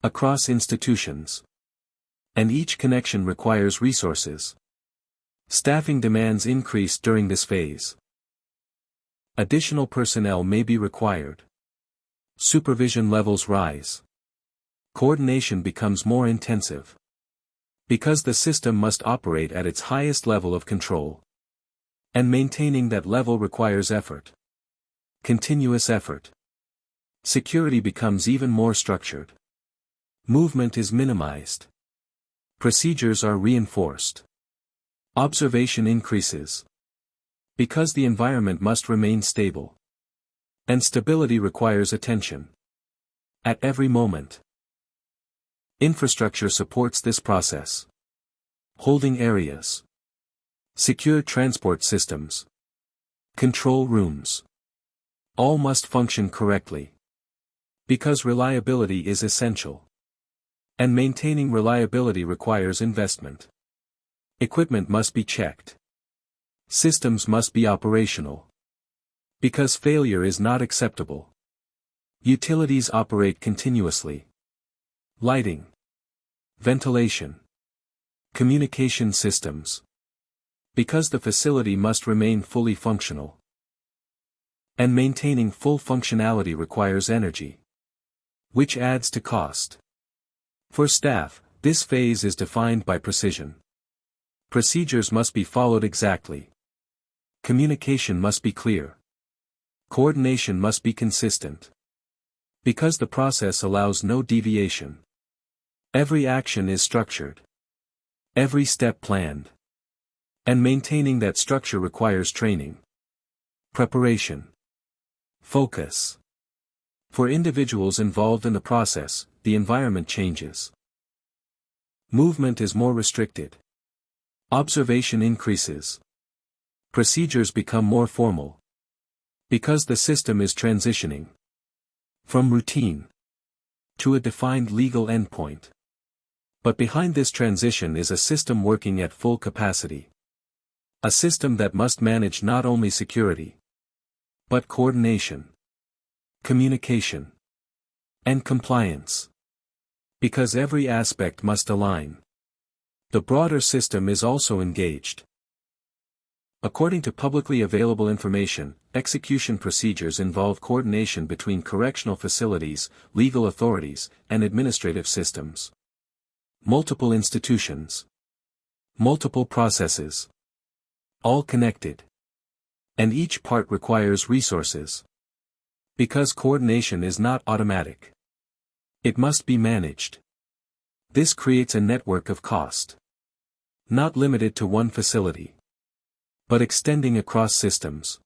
Across institutions. And each connection requires resources. Staffing demands increase during this phase. Additional personnel may be required. Supervision levels rise. Coordination becomes more intensive. Because the system must operate at its highest level of control. And maintaining that level requires effort. Continuous effort. Security becomes even more structured. Movement is minimized. Procedures are reinforced. Observation increases. Because the environment must remain stable. And stability requires attention. At every moment. Infrastructure supports this process. Holding areas. Secure transport systems. Control rooms. All must function correctly. Because reliability is essential. And maintaining reliability requires investment. Equipment must be checked. Systems must be operational. Because failure is not acceptable. Utilities operate continuously. Lighting. Ventilation. Communication systems. Because the facility must remain fully functional. And maintaining full functionality requires energy. which adds to cost. For staff, this phase is defined by precision. Procedures must be followed exactly. Communication must be clear. Coordination must be consistent. Because the process allows no deviation. Every action is structured. Every step planned. And maintaining that structure requires training. Preparation. Focus. For individuals involved in the process, the environment changes. Movement is more restricted. Observation increases. Procedures become more formal. Because the system is transitioning from routine to a defined legal endpoint. But behind this transition is a system working at full capacity. A system that must manage not only security, but coordination, communication, and compliance. Because every aspect must align. The broader system is also engaged. According to publicly available information, execution procedures involve coordination between correctional facilities, legal authorities, and administrative systems. Multiple institutions. Multiple processes. All connected. And each part requires resources. Because coordination is not automatic. It must be managed. This creates a network of cost. Not limited to one facility, but extending across systems.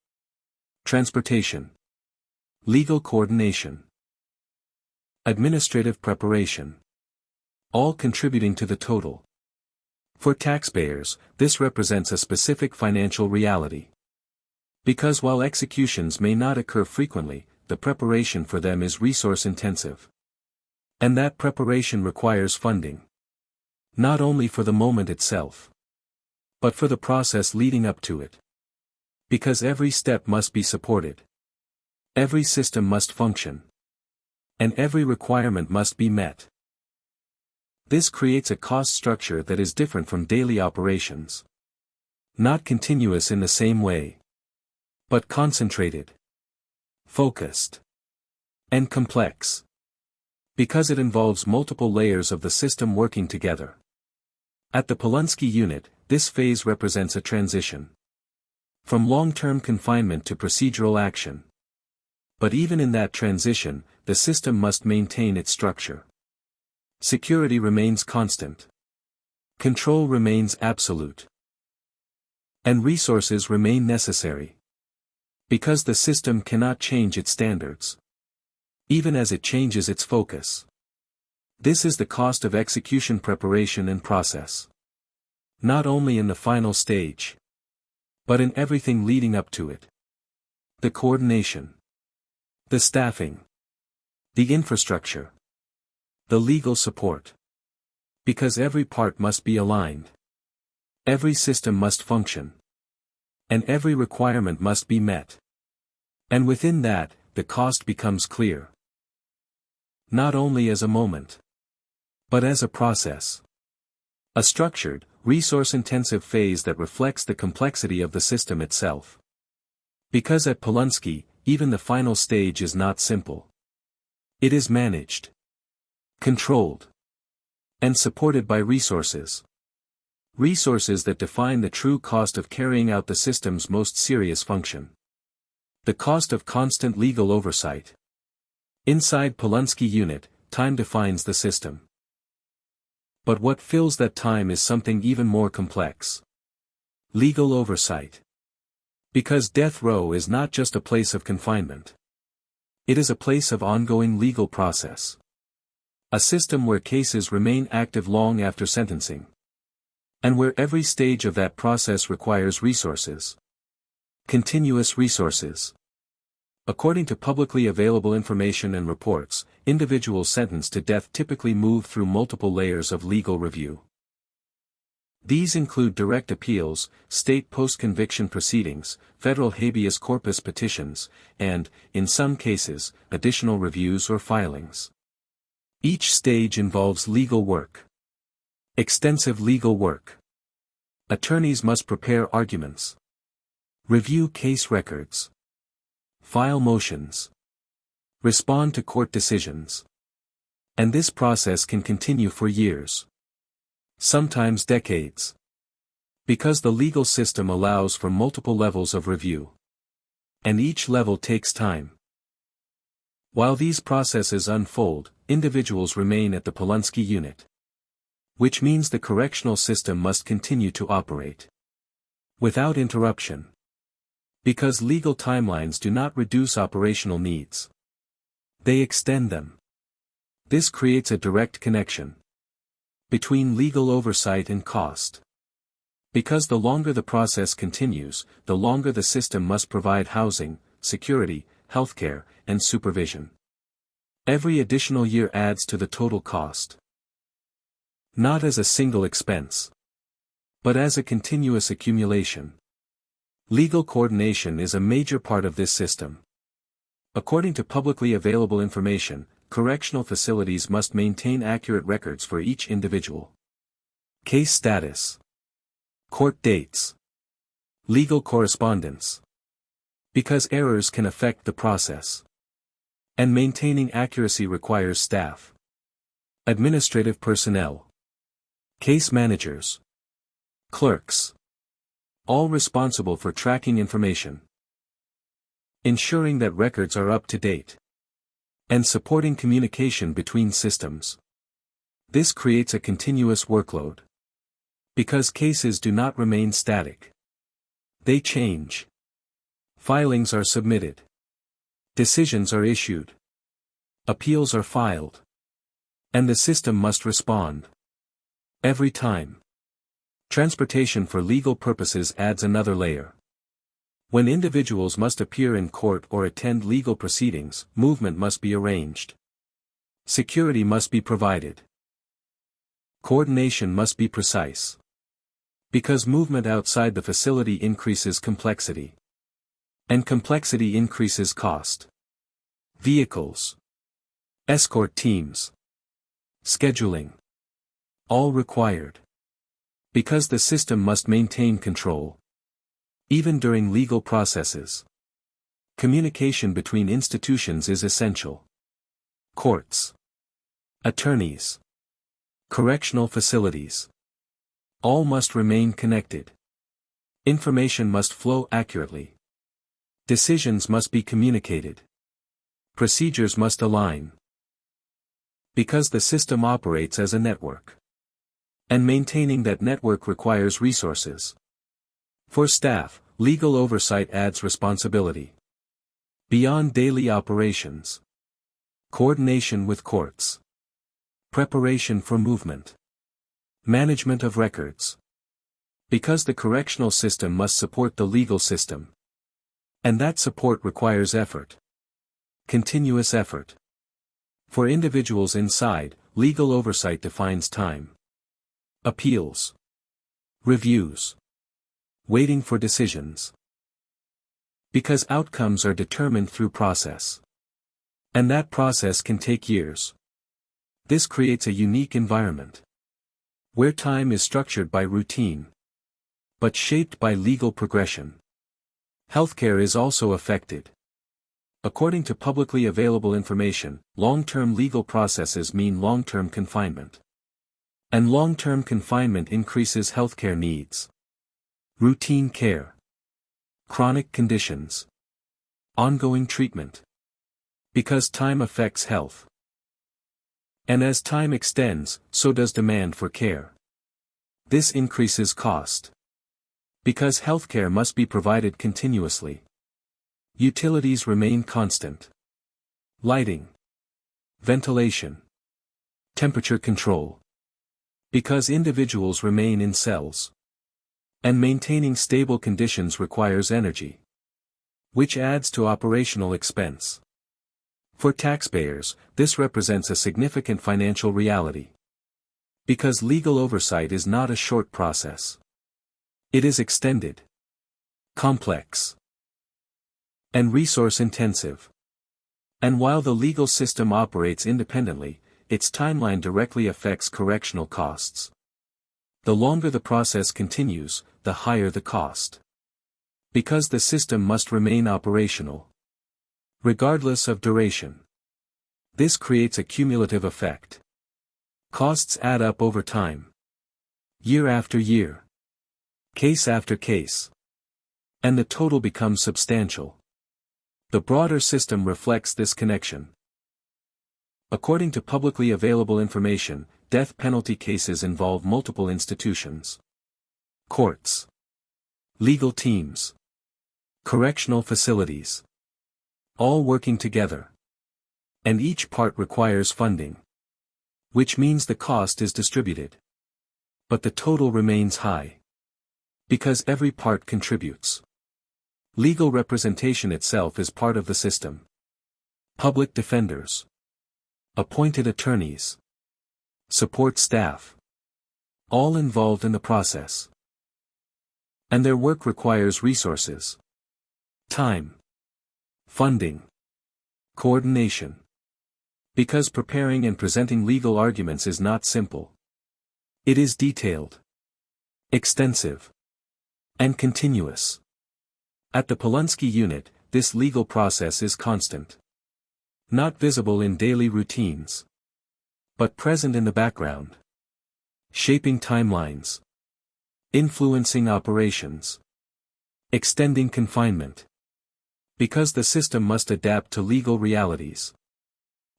Transportation. Legal coordination. Administrative preparation. All contributing to the total. For taxpayers, this represents a specific financial reality. Because while executions may not occur frequently, the preparation for them is resource-intensive. And that preparation requires funding. Not only for the moment itself, but for the process leading up to it. Because every step must be supported. Every system must function. And every requirement must be met. This creates a cost structure that is different from daily operations. Not continuous in the same way, but concentrated, focused, and complex. Because it involves multiple layers of the system working together. At the Polunsky Unit, this phase represents a transition. From long-term confinement to procedural action. But even in that transition, the system must maintain its structure. Security remains constant. Control remains absolute. And resources remain necessary. Because the system cannot change its standards. Even as it changes its focus. This is the cost of execution preparation and process. Not only in the final stage, but in everything leading up to it. The coordination. The staffing. The infrastructure. The legal support. Because every part must be aligned. Every system must function. And every requirement must be met. And within that, the cost becomes clear. Not only as a moment, but as a process. A structured, resource-intensive phase that reflects the complexity of the system itself. Because at Polunsky, even the final stage is not simple. It is managed, controlled, and supported by resources. Resources that define the true cost of carrying out the system's most serious function. The cost of constant legal oversight. Inside Polunsky Unit, time defines the system. But what fills that time is something even more complex. Legal oversight. Because death row is not just a place of confinement. It is a place of ongoing legal process. A system where cases remain active long after sentencing. And where every stage of that process requires resources. Continuous resources. According to publicly available information and reports, individuals sentenced to death typically move through multiple layers of legal review. These include direct appeals, state post-conviction proceedings, federal habeas corpus petitions, and, in some cases, additional reviews or filings. Each stage involves legal work. Extensive legal work. Attorneys must prepare arguments. Review case records. File motions. Respond to court decisions. And this process can continue for years. Sometimes decades. Because the legal system allows for multiple levels of review. And each level takes time. While these processes unfold, individuals remain at the Polunsky Unit. Which means the correctional system must continue to operate. Without interruption. Because legal timelines do not reduce operational needs. They extend them. This creates a direct connection between legal oversight and cost. Because the longer the process continues, the longer the system must provide housing, security, healthcare, and supervision. Every additional year adds to the total cost. Not as a single expense, but as a continuous accumulation. Legal coordination is a major part of this system. According to publicly available information, correctional facilities must maintain accurate records for each individual. Case status. Court dates. Legal correspondence. Because errors can affect the process. And maintaining accuracy requires staff. Administrative personnel. Case managers. Clerks. All responsible for tracking information. Ensuring that records are up to date. And supporting communication between systems. This creates a continuous workload. Because cases do not remain static. They change. Filings are submitted. Decisions are issued. Appeals are filed. And the system must respond. Every time. Transportation for legal purposes adds another layer. When individuals must appear in court or attend legal proceedings, movement must be arranged. Security must be provided. Coordination must be precise. Because movement outside the facility increases complexity. And complexity increases cost. Vehicles. Escort teams. Scheduling. All required. Because the system must maintain control. Even during legal processes. Communication between institutions is essential. Courts. Attorneys. Correctional facilities. All must remain connected. Information must flow accurately. Decisions must be communicated. Procedures must align. Because the system operates as a network. And maintaining that network requires resources. For staff, legal oversight adds responsibility. Beyond daily operations. Coordination with courts. Preparation for movement. Management of records. Because the correctional system must support the legal system. And that support requires effort. Continuous effort. For individuals inside, legal oversight defines time. Appeals. Reviews. Waiting for decisions. Because outcomes are determined through process. And that process can take years. This creates a unique environment. Where time is structured by routine. But shaped by legal progression. Healthcare is also affected. According to publicly available information, long-term legal processes mean long-term confinement. And long-term confinement increases healthcare needs. Routine care. Chronic conditions. Ongoing treatment. Because time affects health. And as time extends, so does demand for care. This increases cost. Because healthcare must be provided continuously. Utilities remain constant. Lighting. Ventilation. Temperature control. Because individuals remain in cells. And maintaining stable conditions requires energy. Which adds to operational expense. For taxpayers, this represents a significant financial reality. Because legal oversight is not a short process. It is extended. Complex. And resource-intensive. And while the legal system operates independently, its timeline directly affects correctional costs. The longer the process continues, the higher the cost. Because the system must remain operational. Regardless of duration. This creates a cumulative effect. Costs add up over time. Year after year. Case after case. And the total becomes substantial. The broader system reflects this connection. According to publicly available information, death penalty cases involve multiple institutions. Courts. Legal teams. Correctional facilities. All working together. And each part requires funding. Which means the cost is distributed. But the total remains high. Because every part contributes. Legal representation itself is part of the system. Public defenders. Appointed attorneys. Support staff. All involved in the process. And their work requires resources. Time. Funding. Coordination. Because preparing and presenting legal arguments is not simple. It is detailed. Extensive. And continuous. At the Polunsky Unit, this legal process is constant. Not visible in daily routines. But present in the background. Shaping timelines. Influencing operations. Extending confinement. Because the system must adapt to legal realities.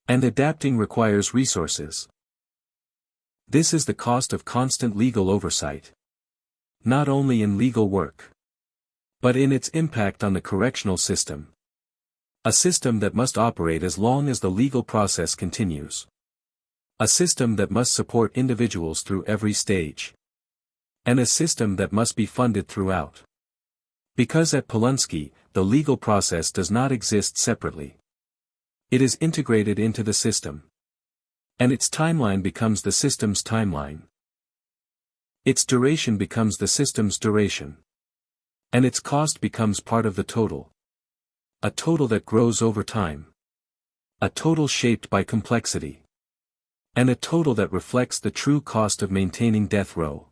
And adapting requires resources. This is the cost of constant legal oversight. Not only in legal work, but in its impact on the correctional system. A system that must operate as long as the legal process continues. A system that must support individuals through every stage. And a system that must be funded throughout. Because at Polunsky, the legal process does not exist separately. It is integrated into the system. And its timeline becomes the system's timeline. Its duration becomes the system's duration. And its cost becomes part of the total. A total that grows over time. A total shaped by complexity. And a total that reflects the true cost of maintaining death row.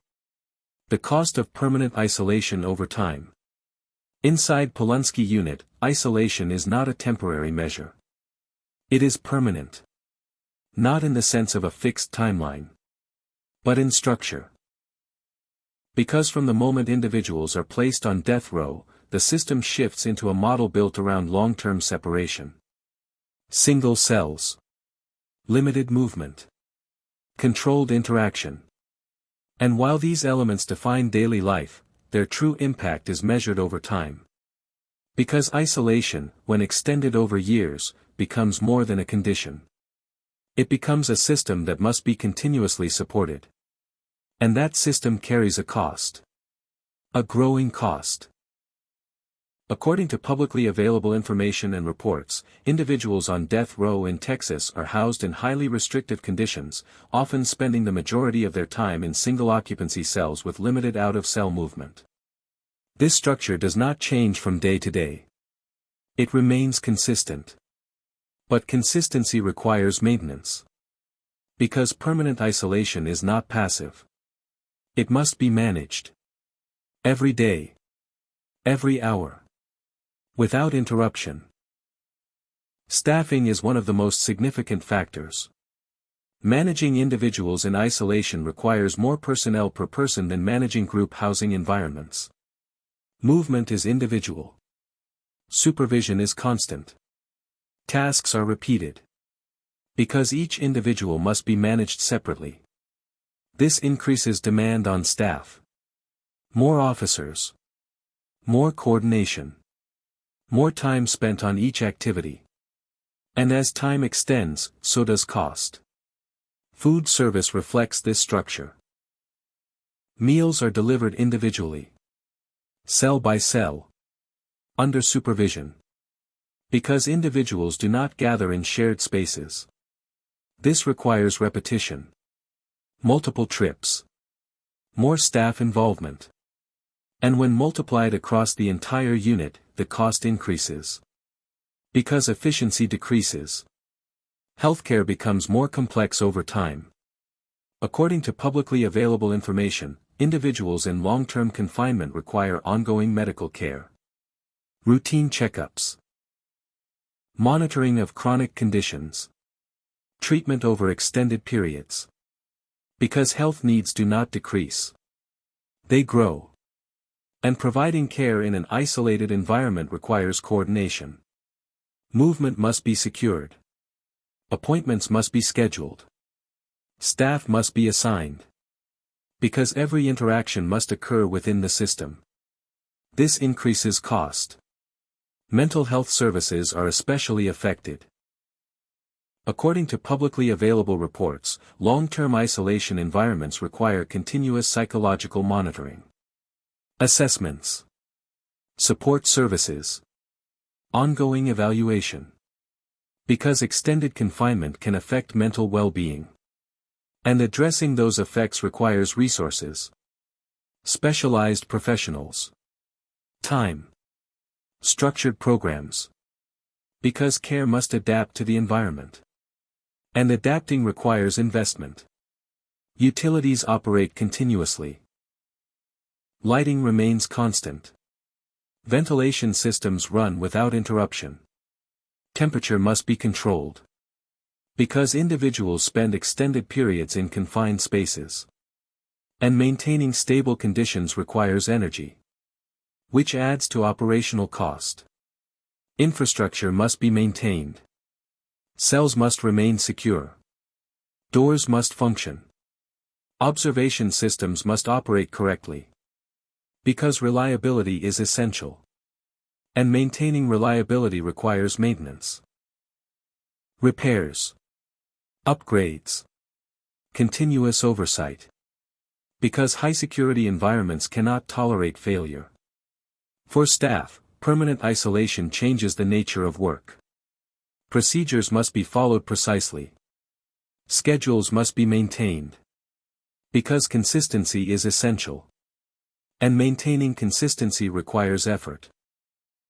The cost of permanent isolation over time. Inside Polunsky Unit, isolation is not a temporary measure. It is permanent. Not in the sense of a fixed timeline. But in structure. Because from the moment individuals are placed on death row, the system shifts into a model built around long-term separation. Single cells. Limited movement. Controlled interaction. And while these elements define daily life, their true impact is measured over time. Because isolation, when extended over years, becomes more than a condition. It becomes a system that must be continuously supported. And that system carries a cost. A growing cost. According to publicly available information and reports, individuals on death row in Texas are housed in highly restrictive conditions, often spending the majority of their time in single-occupancy cells with limited out-of-cell movement. This structure does not change from day to day. It remains consistent. But consistency requires maintenance. Because permanent isolation is not passive. It must be managed. Every day. Every hour. Without interruption. Staffing is one of the most significant factors. Managing individuals in isolation requires more personnel per person than managing group housing environments. Movement is individual. Supervision is constant. Tasks are repeated. Because each individual must be managed separately. This increases demand on staff. More officers. More coordination. More time spent on each activity. And as time extends, so does cost. Food service reflects this structure. Meals are delivered individually. Cell by cell. Under supervision. Because individuals do not gather in shared spaces. This requires repetition. Multiple trips. More staff involvement. And when multiplied across the entire unit, the cost increases. Because efficiency decreases. Healthcare becomes more complex over time. According to publicly available information, individuals in long-term confinement require ongoing medical care. Routine checkups. Monitoring of chronic conditions. Treatment over extended periods. Because health needs do not decrease. They grow. And providing care in an isolated environment requires coordination. Movement must be secured. Appointments must be scheduled. Staff must be assigned. Because every interaction must occur within the system. This increases cost. Mental health services are especially affected. According to publicly available reports, long-term isolation environments require continuous psychological monitoring. Assessments. Support services. Ongoing evaluation. Because extended confinement can affect mental well-being. And addressing those effects requires resources. Specialized professionals. Time. Structured programs. Because care must adapt to the environment. And adapting requires investment. Utilities operate continuously. Lighting remains constant. Ventilation systems run without interruption. Temperature must be controlled. Because individuals spend extended periods in confined spaces. And maintaining stable conditions requires energy. Which adds to operational cost. Infrastructure must be maintained. Cells must remain secure. Doors must function. Observation systems must operate correctly. Because reliability is essential. And maintaining reliability requires maintenance. Repairs. Upgrades. Continuous oversight. Because high-security environments cannot tolerate failure. For staff, permanent isolation changes the nature of work. Procedures must be followed precisely. Schedules must be maintained. Because consistency is essential. And maintaining consistency requires effort.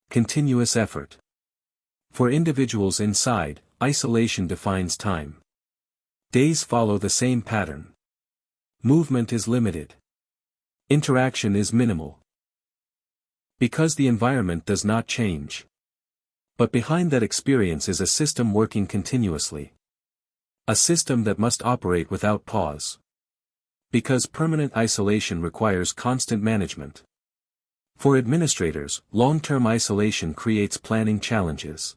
Continuous effort. For individuals inside, isolation defines time. Days follow the same pattern. Movement is limited. Interaction is minimal. Because the environment does not change. But behind that experience is a system working continuously. A system that must operate without pause. Because permanent isolation requires constant management. For administrators, long-term isolation creates planning challenges.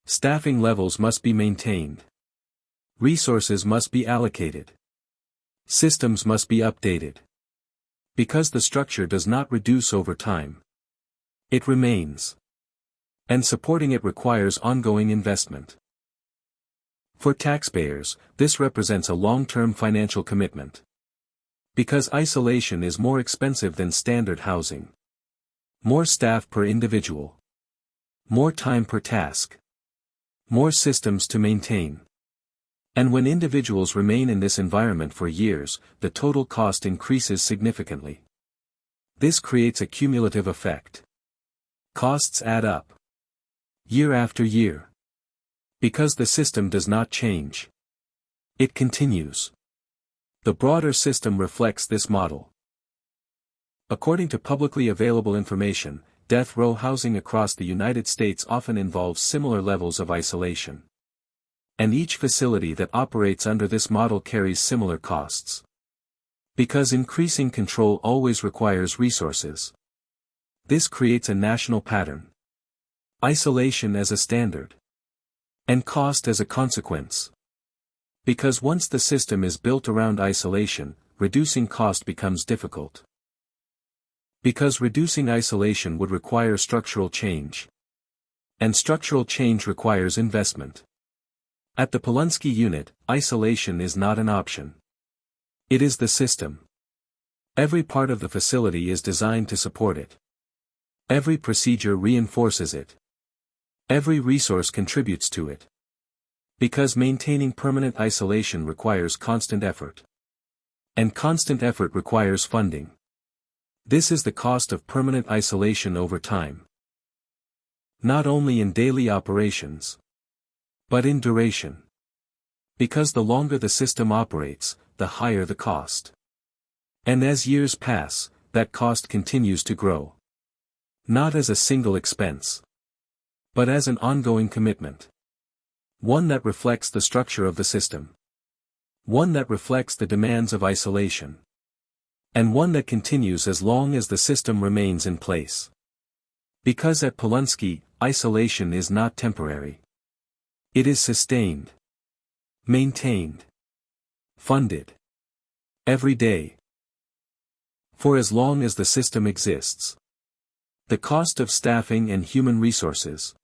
Staffing levels must be maintained. Resources must be allocated. Systems must be updated. Because the structure does not reduce over time. It remains. And supporting it requires ongoing investment. For taxpayers, this represents a long-term financial commitment. Because isolation is more expensive than standard housing. More staff per individual. More time per task. More systems to maintain. And when individuals remain in this environment for years, the total cost increases significantly. This creates a cumulative effect. Costs add up. Year after year. Because the system does not change. It continues. The broader system reflects this model. According to publicly available information, death row housing across the United States often involves similar levels of isolation. And each facility that operates under this model carries similar costs. Because increasing control always requires resources. This creates a national pattern. Isolation as a standard. And cost as a consequence. Because once the system is built around isolation, reducing cost becomes difficult. Because reducing isolation would require structural change. And structural change requires investment. At the Polunsky Unit, isolation is not an option. It is the system. Every part of the facility is designed to support it. Every procedure reinforces it. Every resource contributes to it. Because maintaining permanent isolation requires constant effort. And constant effort requires funding. This is the cost of permanent isolation over time. Not only in daily operations, but in duration. Because the longer the system operates, the higher the cost. And as years pass, that cost continues to grow. Not as a single expense, but as an ongoing commitment. One that reflects the structure of the system. One that reflects the demands of isolation. And one that continues as long as the system remains in place. Because at Polunsky, isolation is not temporary. It is sustained. Maintained. Funded. Every day. For as long as the system exists. The cost of staffing and human resources.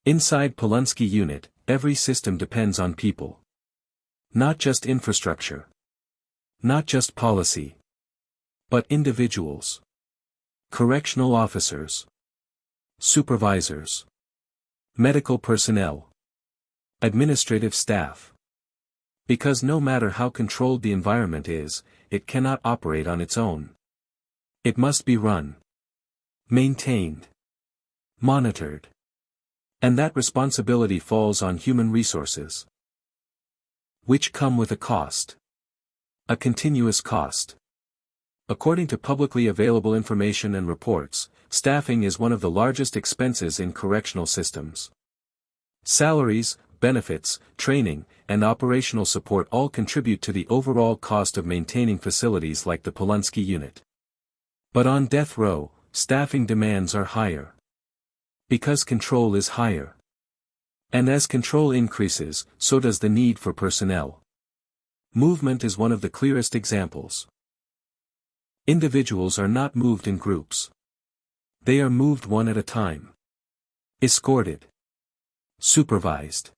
Inside Polunsky Unit, every system depends on people. Not just infrastructure. Not just policy. But individuals. Correctional officers. Supervisors. Medical personnel. Administrative staff. Because no matter how controlled the environment is, it cannot operate on its own. It must be run. Maintained. Monitored. And that responsibility falls on human resources. Which come with a cost. A continuous cost. According to publicly available information and reports, staffing is one of the largest expenses in correctional systems. Salaries, benefits, training, and operational support all contribute to the overall cost of maintaining facilities like the Polunsky Unit. But on death row, staffing demands are higher. Because control is higher. And as control increases, so does the need for personnel. Movement is one of the clearest examples. Individuals are not moved in groups. They are moved one at a time. Escorted. Supervised.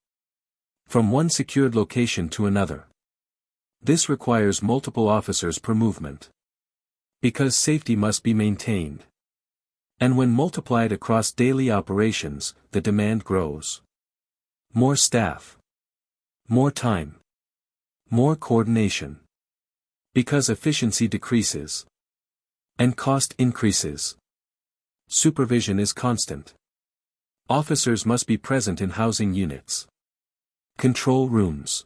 From one secured location to another. This requires multiple officers per movement. Because safety must be maintained. And when multiplied across daily operations, the demand grows. More staff. More time. More coordination. Because efficiency decreases. And cost increases. Supervision is constant. Officers must be present in housing units. Control rooms.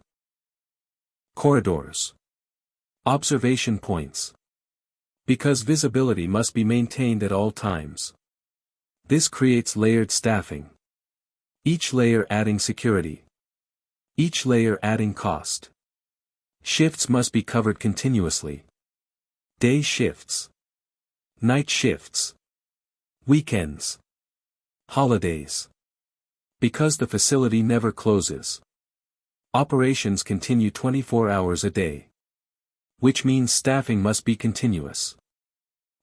Corridors. Observation points. Because visibility must be maintained at all times. This creates layered staffing. Each layer adding security. Each layer adding cost. Shifts must be covered continuously. Day shifts. Night shifts. Weekends. Holidays. Because the facility never closes. Operations continue 24 hours a day. Which means staffing must be continuous.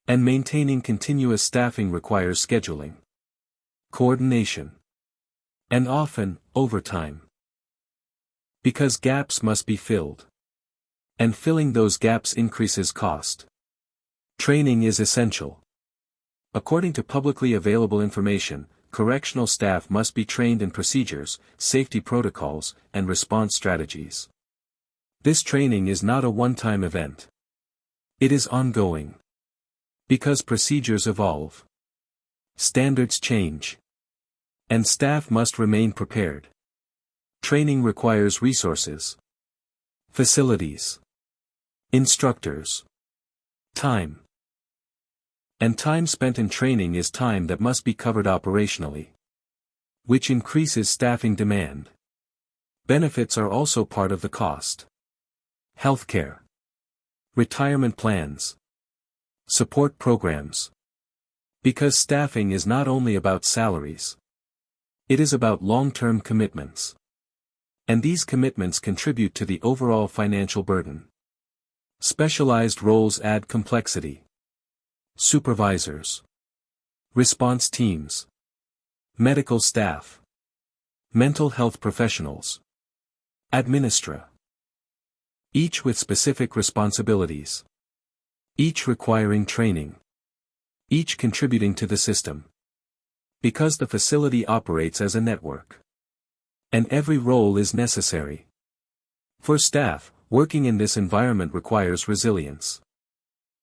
And maintaining continuous staffing requires scheduling. Coordination. And often, overtime. Because gaps must be filled. And filling those gaps increases cost. Training is essential. According to publicly available information, correctional staff must be trained in procedures, safety protocols, and response strategies. This training is not a one-time event. It is ongoing. Because procedures evolve. Standards change. And staff must remain prepared. Training requires resources. Facilities. Instructors. Time. And time spent in training is time that must be covered operationally. Which increases staffing demand. Benefits are also part of the cost. Healthcare. Retirement plans. Support programs. Because staffing is not only about salaries. It is about long-term commitments. And these commitments contribute to the overall financial burden. Specialized roles add complexity. Supervisors. Response teams. Medical staff. Mental health professionals. Administra. Each with specific responsibilities. Each requiring training. Each contributing to the system. Because the facility operates as a network. And every role is necessary. For staff, working in this environment requires resilience.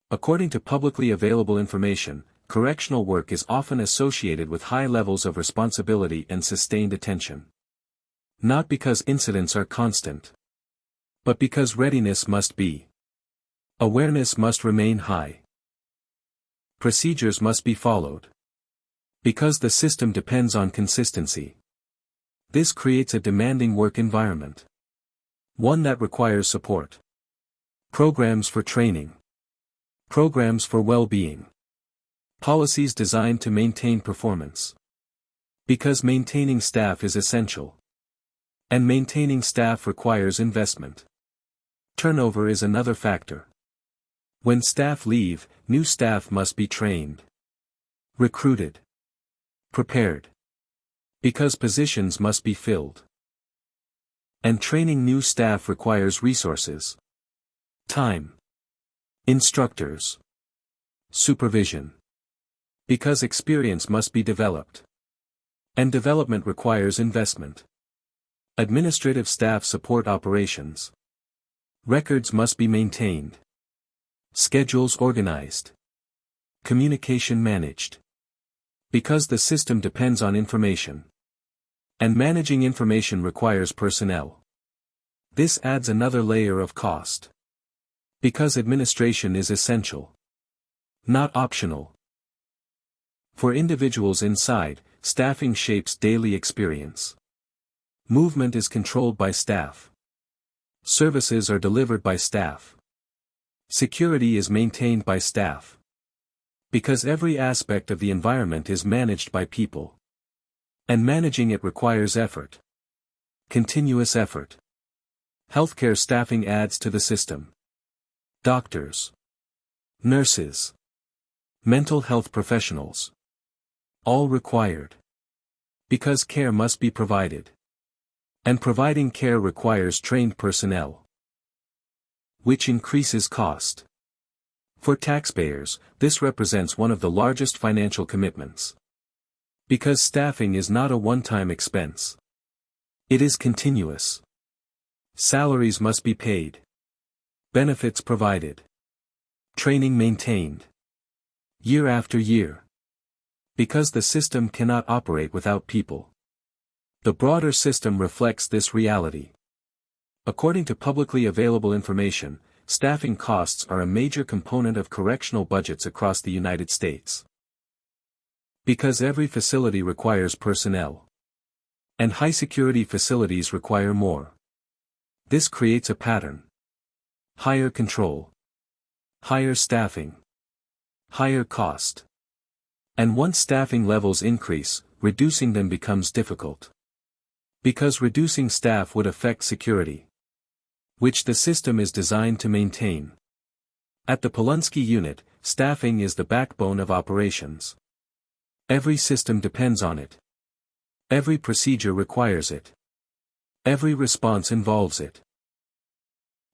According to publicly available information, correctional work is often associated with high levels of responsibility and sustained attention. Not because incidents are constant. But because readiness must be. Awareness must remain high. Procedures must be followed. Because the system depends on consistency. This creates a demanding work environment. One that requires support. Programs for training. Programs for well-being. Policies designed to maintain performance. Because maintaining staff is essential. And maintaining staff requires investment. Turnover is another factor. When staff leave, new staff must be trained. Recruited. Prepared. Because positions must be filled. And training new staff requires resources. Time. Instructors. Supervision. Because experience must be developed. And development requires investment. Administrative staff support operations. Records must be maintained. Schedules organized. Communication managed. Because the system depends on information. And managing information requires personnel. This adds another layer of cost. Because administration is essential. Not optional. For individuals inside, staffing shapes daily experience. Movement is controlled by staff. Services are delivered by staff. Security is maintained by staff. Because every aspect of the environment is managed by people. And managing it requires effort. Continuous effort. Healthcare staffing adds to the system. Doctors. Nurses. Mental health professionals. All required. Because care must be provided. And providing care requires trained personnel. Which increases cost. For taxpayers, this represents one of the largest financial commitments. Because staffing is not a one-time expense. It is continuous. Salaries must be paid. Benefits provided. Training maintained. Year after year. Because the system cannot operate without people. The broader system reflects this reality. According to publicly available information, staffing costs are a major component of correctional budgets across the United States. Because every facility requires personnel. And high-security facilities require more. This creates a pattern. Higher control. Higher staffing. Higher cost. And once staffing levels increase, reducing them becomes difficult. Because reducing staff would affect security. Which the system is designed to maintain. At the Polunsky Unit, staffing is the backbone of operations. Every system depends on it. Every procedure requires it. Every response involves it.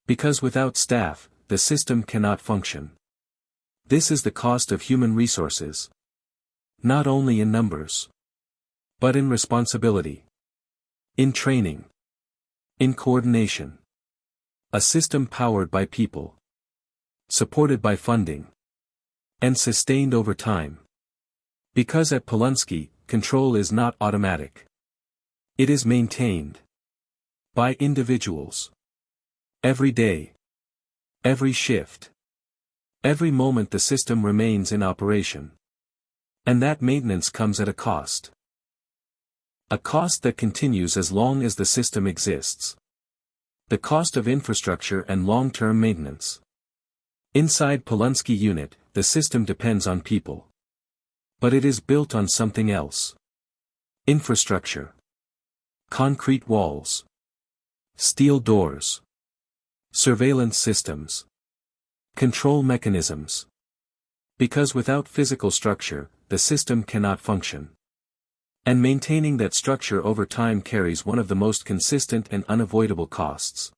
Because without staff, the system cannot function. This is the cost of human resources. Not only in numbers. But in responsibility. In training. In coordination. A system powered by people. Supported by funding. And sustained over time. Because at Polunsky, control is not automatic. It is maintained. By individuals. Every day. Every shift. Every moment the system remains in operation. And that maintenance comes at a cost. A cost that continues as long as the system exists. The cost of infrastructure and long-term maintenance. Inside Polunsky Unit, the system depends on people. But it is built on something else. Infrastructure. Concrete walls. Steel doors. Surveillance systems. Control mechanisms. Because without physical structure, the system cannot function. And maintaining that structure over time carries one of the most consistent and unavoidable costs.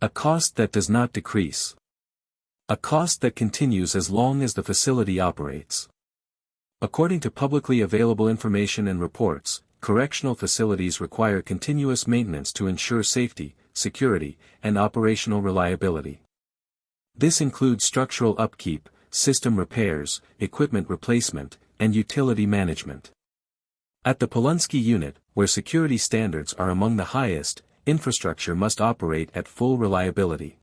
A cost that does not decrease. A cost that continues as long as the facility operates. According to publicly available information and reports, correctional facilities require continuous maintenance to ensure safety, security, and operational reliability. This includes structural upkeep, system repairs, equipment replacement, and utility management. At the Polunsky Unit, where security standards are among the highest, infrastructure must operate at full reliability.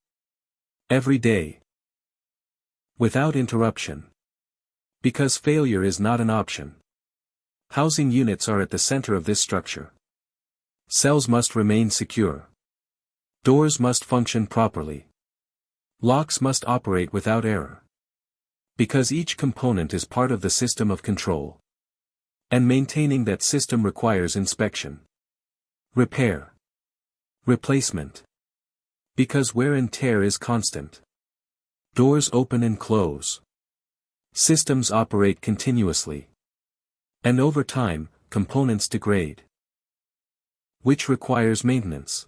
Every day. Without interruption. Because failure is not an option. Housing units are at the center of this structure. Cells must remain secure. Doors must function properly. Locks must operate without error. Because each component is part of the system of control. And maintaining that system requires inspection. Repair. Replacement. Because wear and tear is constant. Doors open and close. Systems operate continuously. And over time, components degrade. Which requires maintenance.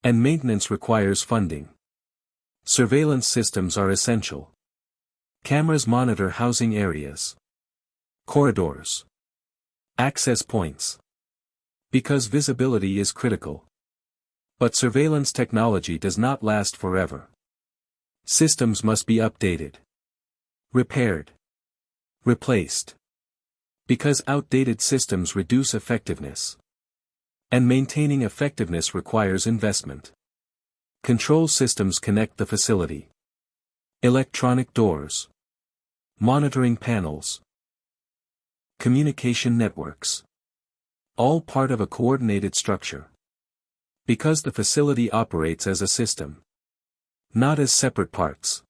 And maintenance requires funding. Surveillance systems are essential. Cameras monitor housing areas. Corridors. Access points. Because visibility is critical. But surveillance technology does not last forever. Systems must be updated. Repaired. Replaced. Because outdated systems reduce effectiveness. And maintaining effectiveness requires investment. Control systems connect the facility. Electronic doors. Monitoring panels. Communication networks. All part of a coordinated structure. Because the facility operates as a system. Not as separate parts.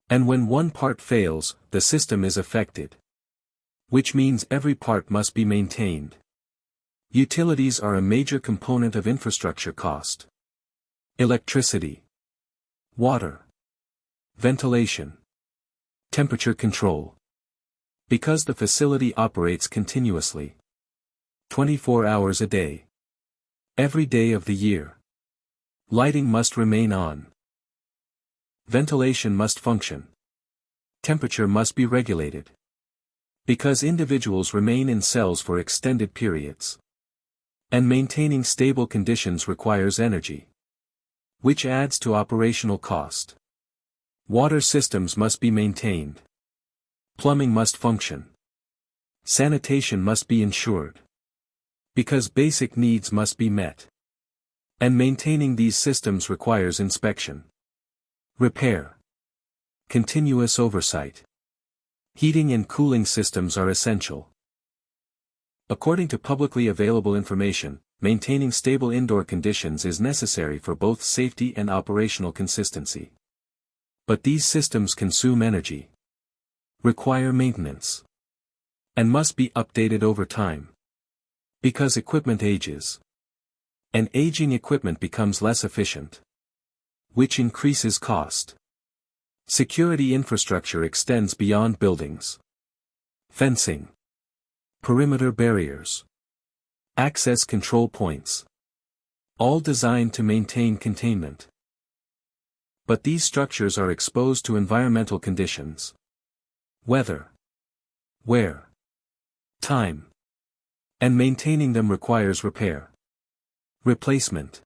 And when one part fails, the system is affected. Which means every part must be maintained. Utilities are a major component of infrastructure cost. Electricity. Water. Ventilation. Temperature control. Because the facility operates continuously. 24 hours a day. Every day of the year. Lighting must remain on. Ventilation must function. Temperature must be regulated. Because individuals remain in cells for extended periods. And maintaining stable conditions requires energy. Which adds to operational cost. Water systems must be maintained. Plumbing must function. Sanitation must be ensured. Because basic needs must be met. And maintaining these systems requires inspection. Repair. Continuous oversight. Heating and cooling systems are essential. According to publicly available information, maintaining stable indoor conditions is necessary for both safety and operational consistency. But these systems consume energy. Require maintenance. And must be updated over time. Because equipment ages. And aging equipment becomes less efficient. Which increases cost. Security infrastructure extends beyond buildings. Fencing. Perimeter barriers. Access control points. All designed to maintain containment. But these structures are exposed to environmental conditions. Weather. Wear. Time. And maintaining them requires repair. Replacement.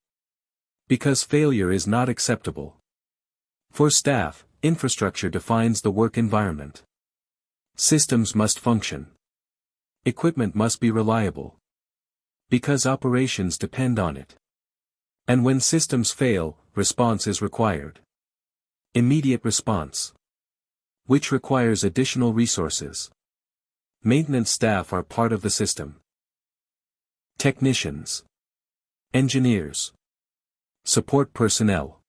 Because failure is not acceptable. For staff, infrastructure defines the work environment. Systems must function. Equipment must be reliable. Because operations depend on it. And when systems fail, response is required. Immediate response. Which requires additional resources. Maintenance staff are part of the system. Technicians. Engineers. Support personnel.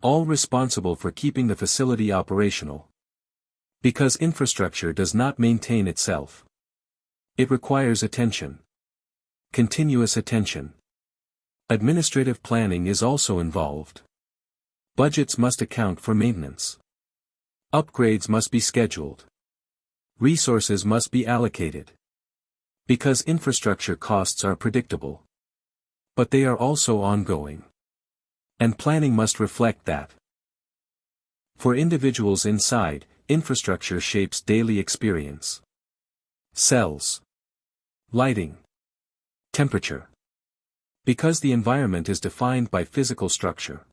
All responsible for keeping the facility operational. Because infrastructure does not maintain itself. It requires attention. Continuous attention. Administrative planning is also involved. Budgets must account for maintenance. Upgrades must be scheduled. Resources must be allocated. Because infrastructure costs are predictable. But they are also ongoing. And planning must reflect that. For individuals inside, infrastructure shapes daily experience. Cells. Lighting. Temperature. Because the environment is defined by physical structure.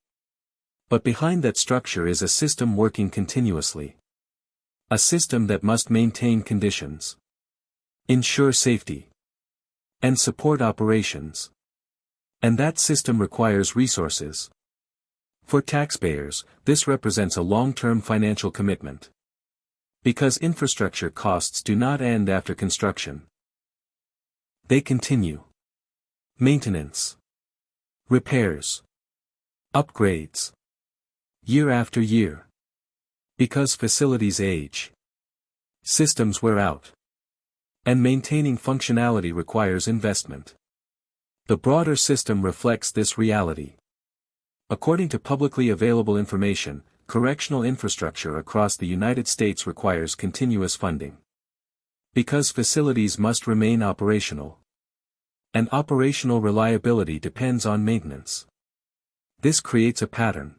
But behind that structure is a system working continuously. A system that must maintain conditions. Ensure safety. And support operations. And that system requires resources. For taxpayers, this represents a long-term financial commitment. Because infrastructure costs do not end after construction. They continue. Maintenance. Repairs. Upgrades. Year after year. Because facilities age. Systems wear out. And maintaining functionality requires investment. The broader system reflects this reality. According to publicly available information, correctional infrastructure across the United States requires continuous funding. Because facilities must remain operational. And operational reliability depends on maintenance. This creates a pattern.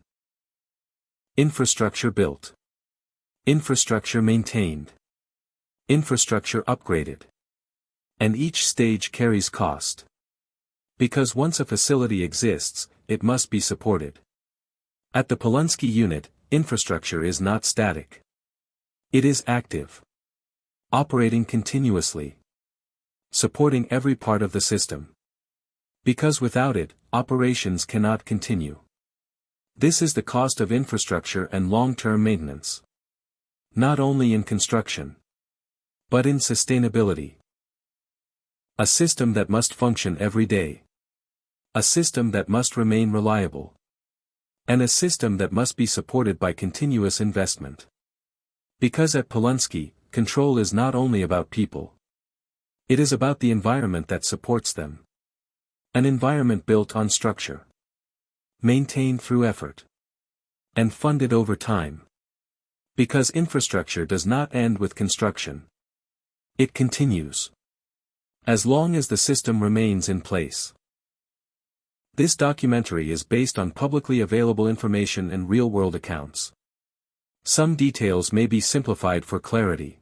Infrastructure built. Infrastructure maintained. Infrastructure upgraded. And each stage carries cost. Because once a facility exists, it must be supported. At the Polunsky Unit, infrastructure is not static. It is active. Operating continuously. Supporting every part of the system. Because without it, operations cannot continue. This is the cost of infrastructure and long-term maintenance. Not only in construction, but in sustainability. A system that must function every day. A system that must remain reliable. And a system that must be supported by continuous investment. Because at Polunsky, control is not only about people. It is about the environment that supports them. An environment built on structure. Maintained through effort. And funded over time. Because infrastructure does not end with construction. It continues. As long as the system remains in place. This documentary is based on publicly available information and real-world accounts. Some details may be simplified for clarity.